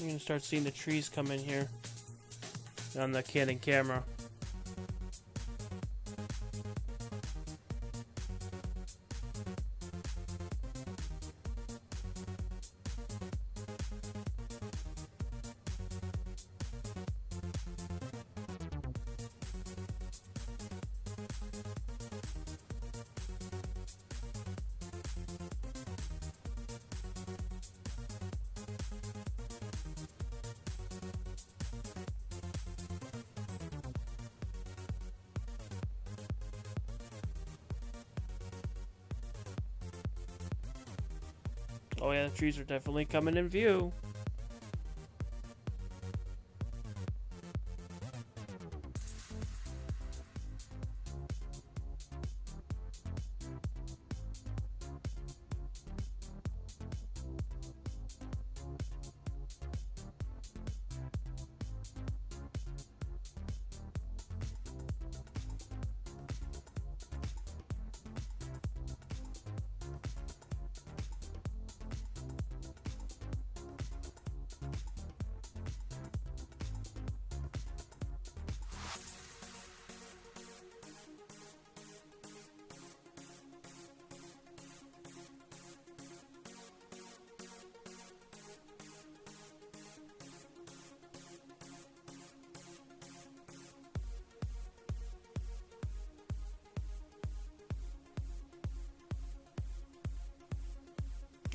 You're gonna start seeing the trees come in here on the Canon camera. Oh yeah, the trees are definitely coming in view.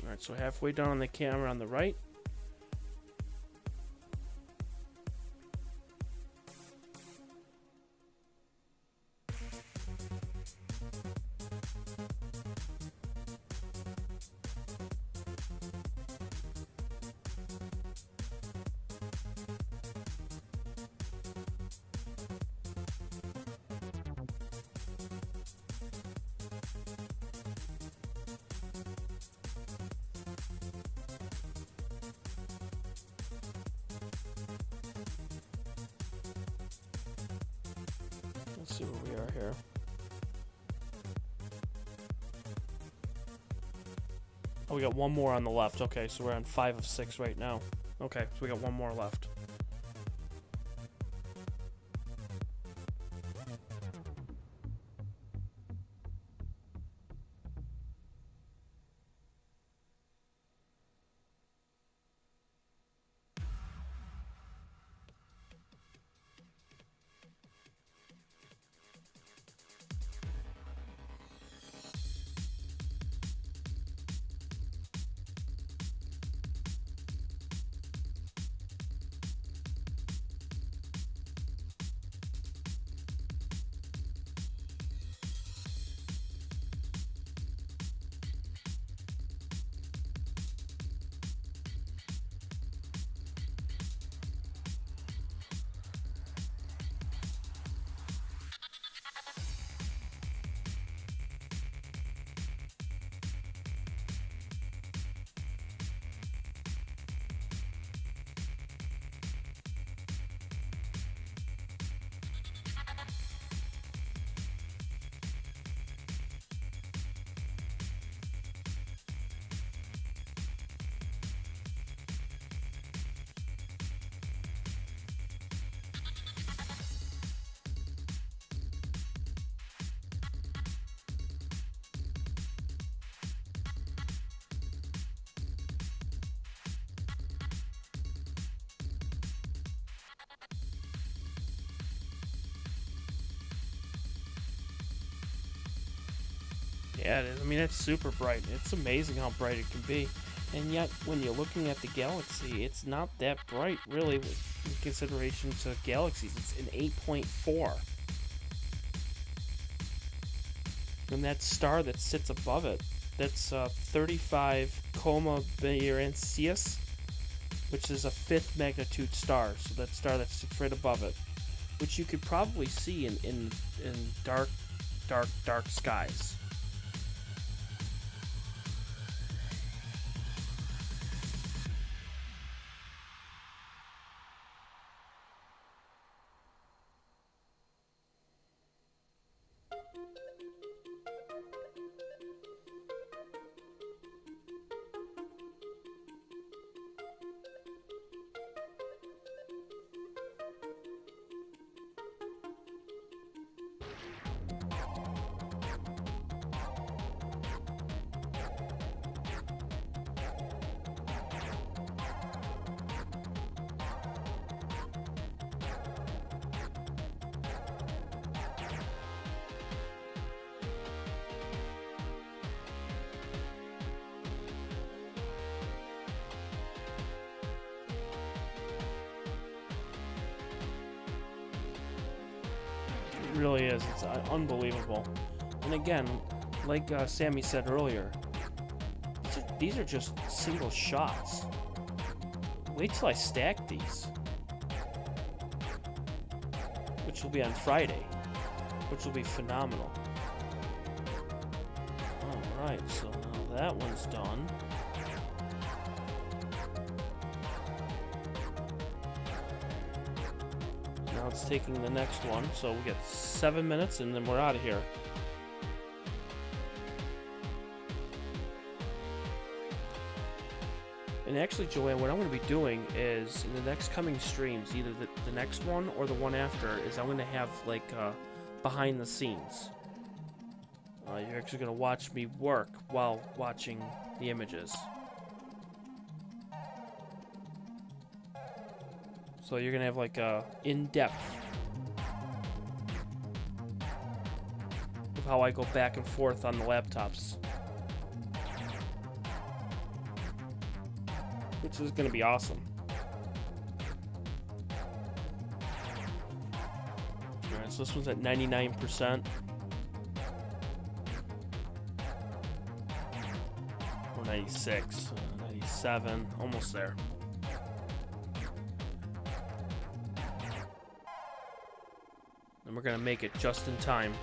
Alright, so halfway down on the camera on the right. Let's see where we are here. Oh, we got one more on the left. Okay, so we're on 5 of 6 right now. Okay, so we got one more left. Yeah, it is. I mean, it's super bright. It's amazing how bright it can be. And yet, when you're looking at the galaxy, it's not that bright, really, in consideration to galaxies. It's an 8.4. And that star that sits above it, that's 35 Coma Berenices, which is a 5th magnitude star. So that star that sits right above it, which you could probably see in dark skies. It really is. It's unbelievable. And again, like Sammy said earlier, these are just single shots. Wait till I stack these, which will be on Friday, which will be phenomenal. Alright, so now that one's done. Now it's taking the next one, so we get 7 minutes and then we're out of here. And actually, Joanne, what I'm going to be doing is, in the next coming streams, either the next one or the one after, is I'm going to have, like, behind the scenes. You're actually going to watch me work while watching the images. So you're going to have, like, a in-depth of how I go back and forth on the laptops. Which is going to be awesome. Alright, so this one's at 99%. Or 96, 97, almost there. And we're going to make it just in time.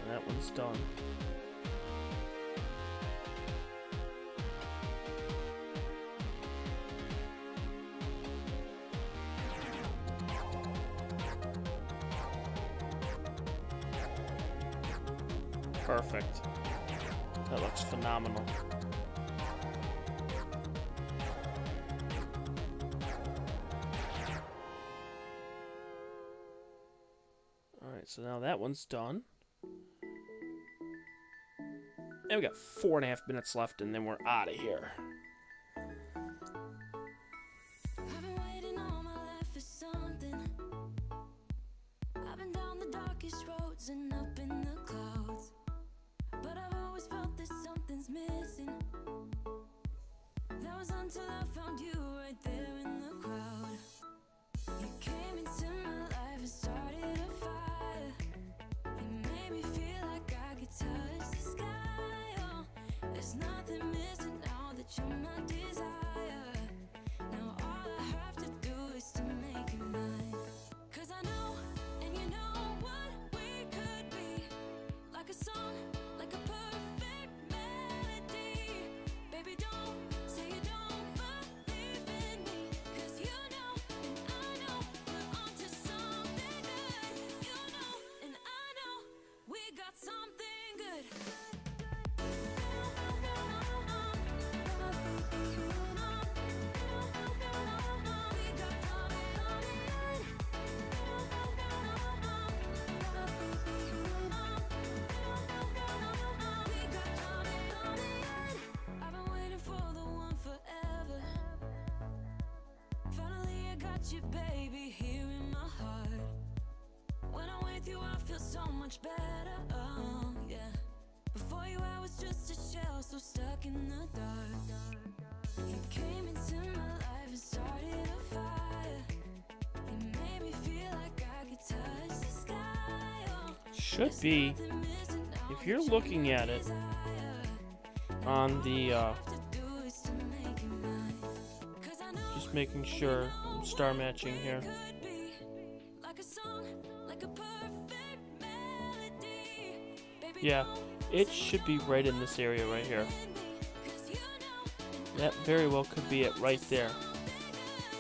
That one's done. Perfect. That looks phenomenal. Alright, so now that one's done. And we got 4.5 minutes left, and then we're out of here. I've been waiting all my life for something. I've been down the darkest roads and up in the clouds, but I've always felt that something's missing. That was until I found you right there in the crowd. You came into my life and started a fire. You made me feel like I could touch the sky. There's nothing missing now that you're my desire. Now all I have to do is to make you mine. 'Cause I know, and you know what we could be. Like a song, like a perfect melody. Baby, don't say you don't believe in me. 'Cause you know, and I know, we're onto something good. You know, and I know, we got something good. I've been waiting for the one forever. Finally I got you, baby, here in my heart. When I'm with you I feel so much better, oh yeah. Before you I was just a shell, so stuck in the dark. You came into my life and started a fire. You made me feel like I could touch the sky, oh. Should be, if you're looking at it on the, just making sure I'm star matching here. Yeah, it should be right in this area right here. That very well could be it right there.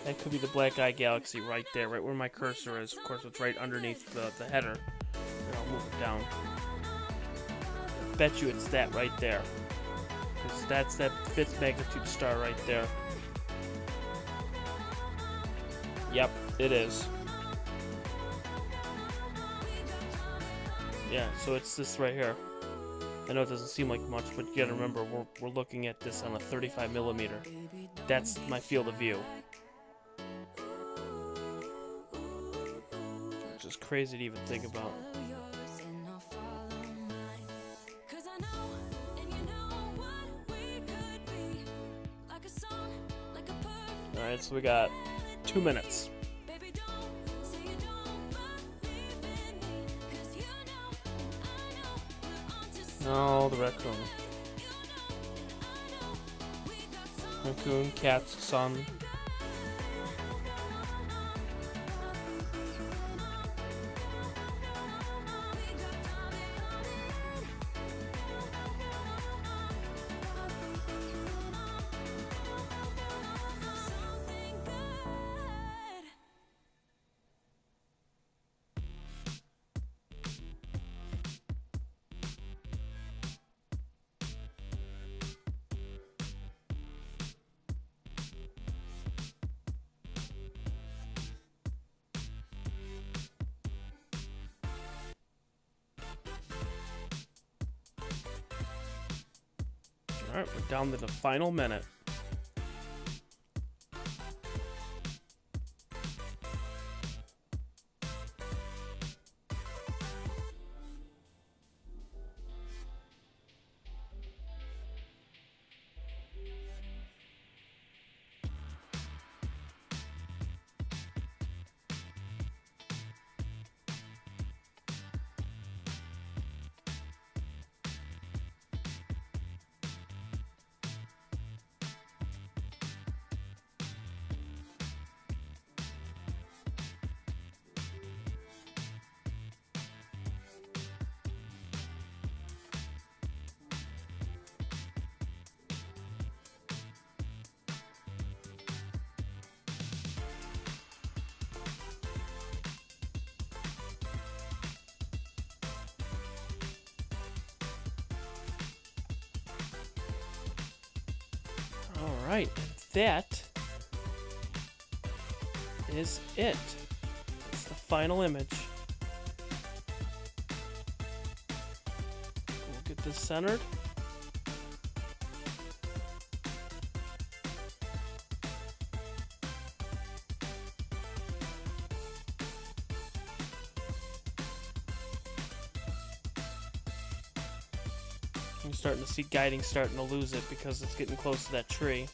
That could be the Black Eye Galaxy right there, right where my cursor is. Of course, it's right underneath the header. Here, I'll move it down. I bet you it's that right there. Because that's that 5th magnitude star right there. Yep, it is. Yeah, so it's this right here. I know it doesn't seem like much, but you gotta remember, we're looking at this on a 35mm. That's my field of view. Which is crazy to even think about. Alright, so we got 2 minutes. No, the raccoon. Raccoon, cat's son. Alright, we're down to the final minute. Alright, that is it. It's the final image. We'll get this centered. I'm starting to see guiding starting to lose it because it's getting close to that tree.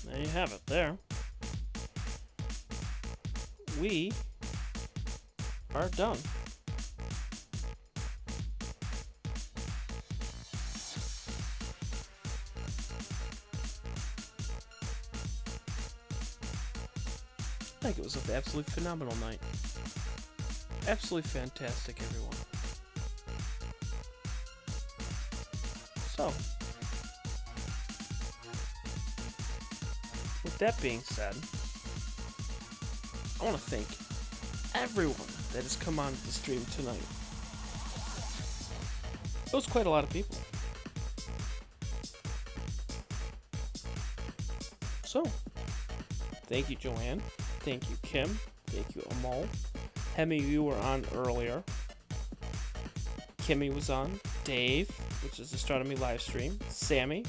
There you have it there. We are done. I think it was an absolutely phenomenal night. Absolutely fantastic, everyone. So, with that being said, I want to thank everyone that has come on the stream tonight. It was quite a lot of people. So, thank you, Joanne. Thank you, Kim. Thank you, Amal. Hemi, you were on earlier. Kimmy was on. Dave, which is Astronomy Livestream. Sammy.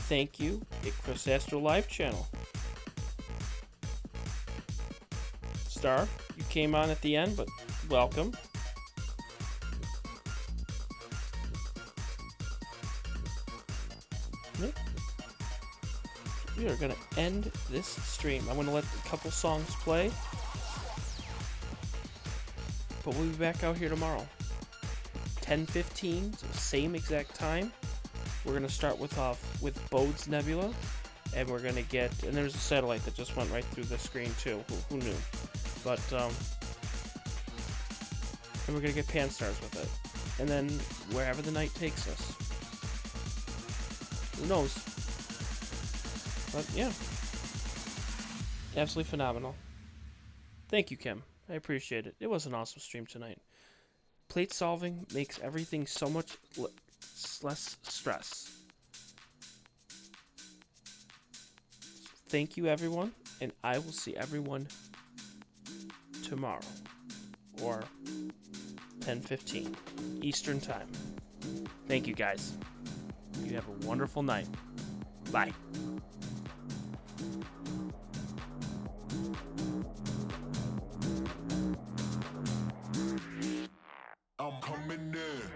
Thank you, at Chris Astro Live channel. Star, you came on at the end, but welcome. we are gonna end this stream. I'm gonna let a couple songs play, but we'll be back out here tomorrow, 10:15, so same exact time. We're gonna start with Bode's Nebula, and we're gonna get, and there's a satellite that just went right through the screen too. Who knew? But and we're gonna get Pan Stars with it, and then wherever the night takes us, who knows? But yeah, absolutely phenomenal. Thank you, Kim. I appreciate it. It was an awesome stream tonight. Plate solving makes everything so much less stress. Thank you, everyone, and I will see everyone tomorrow, or 10:15 Eastern Time. Thank you, guys. You have a wonderful night. Bye. I'm coming in.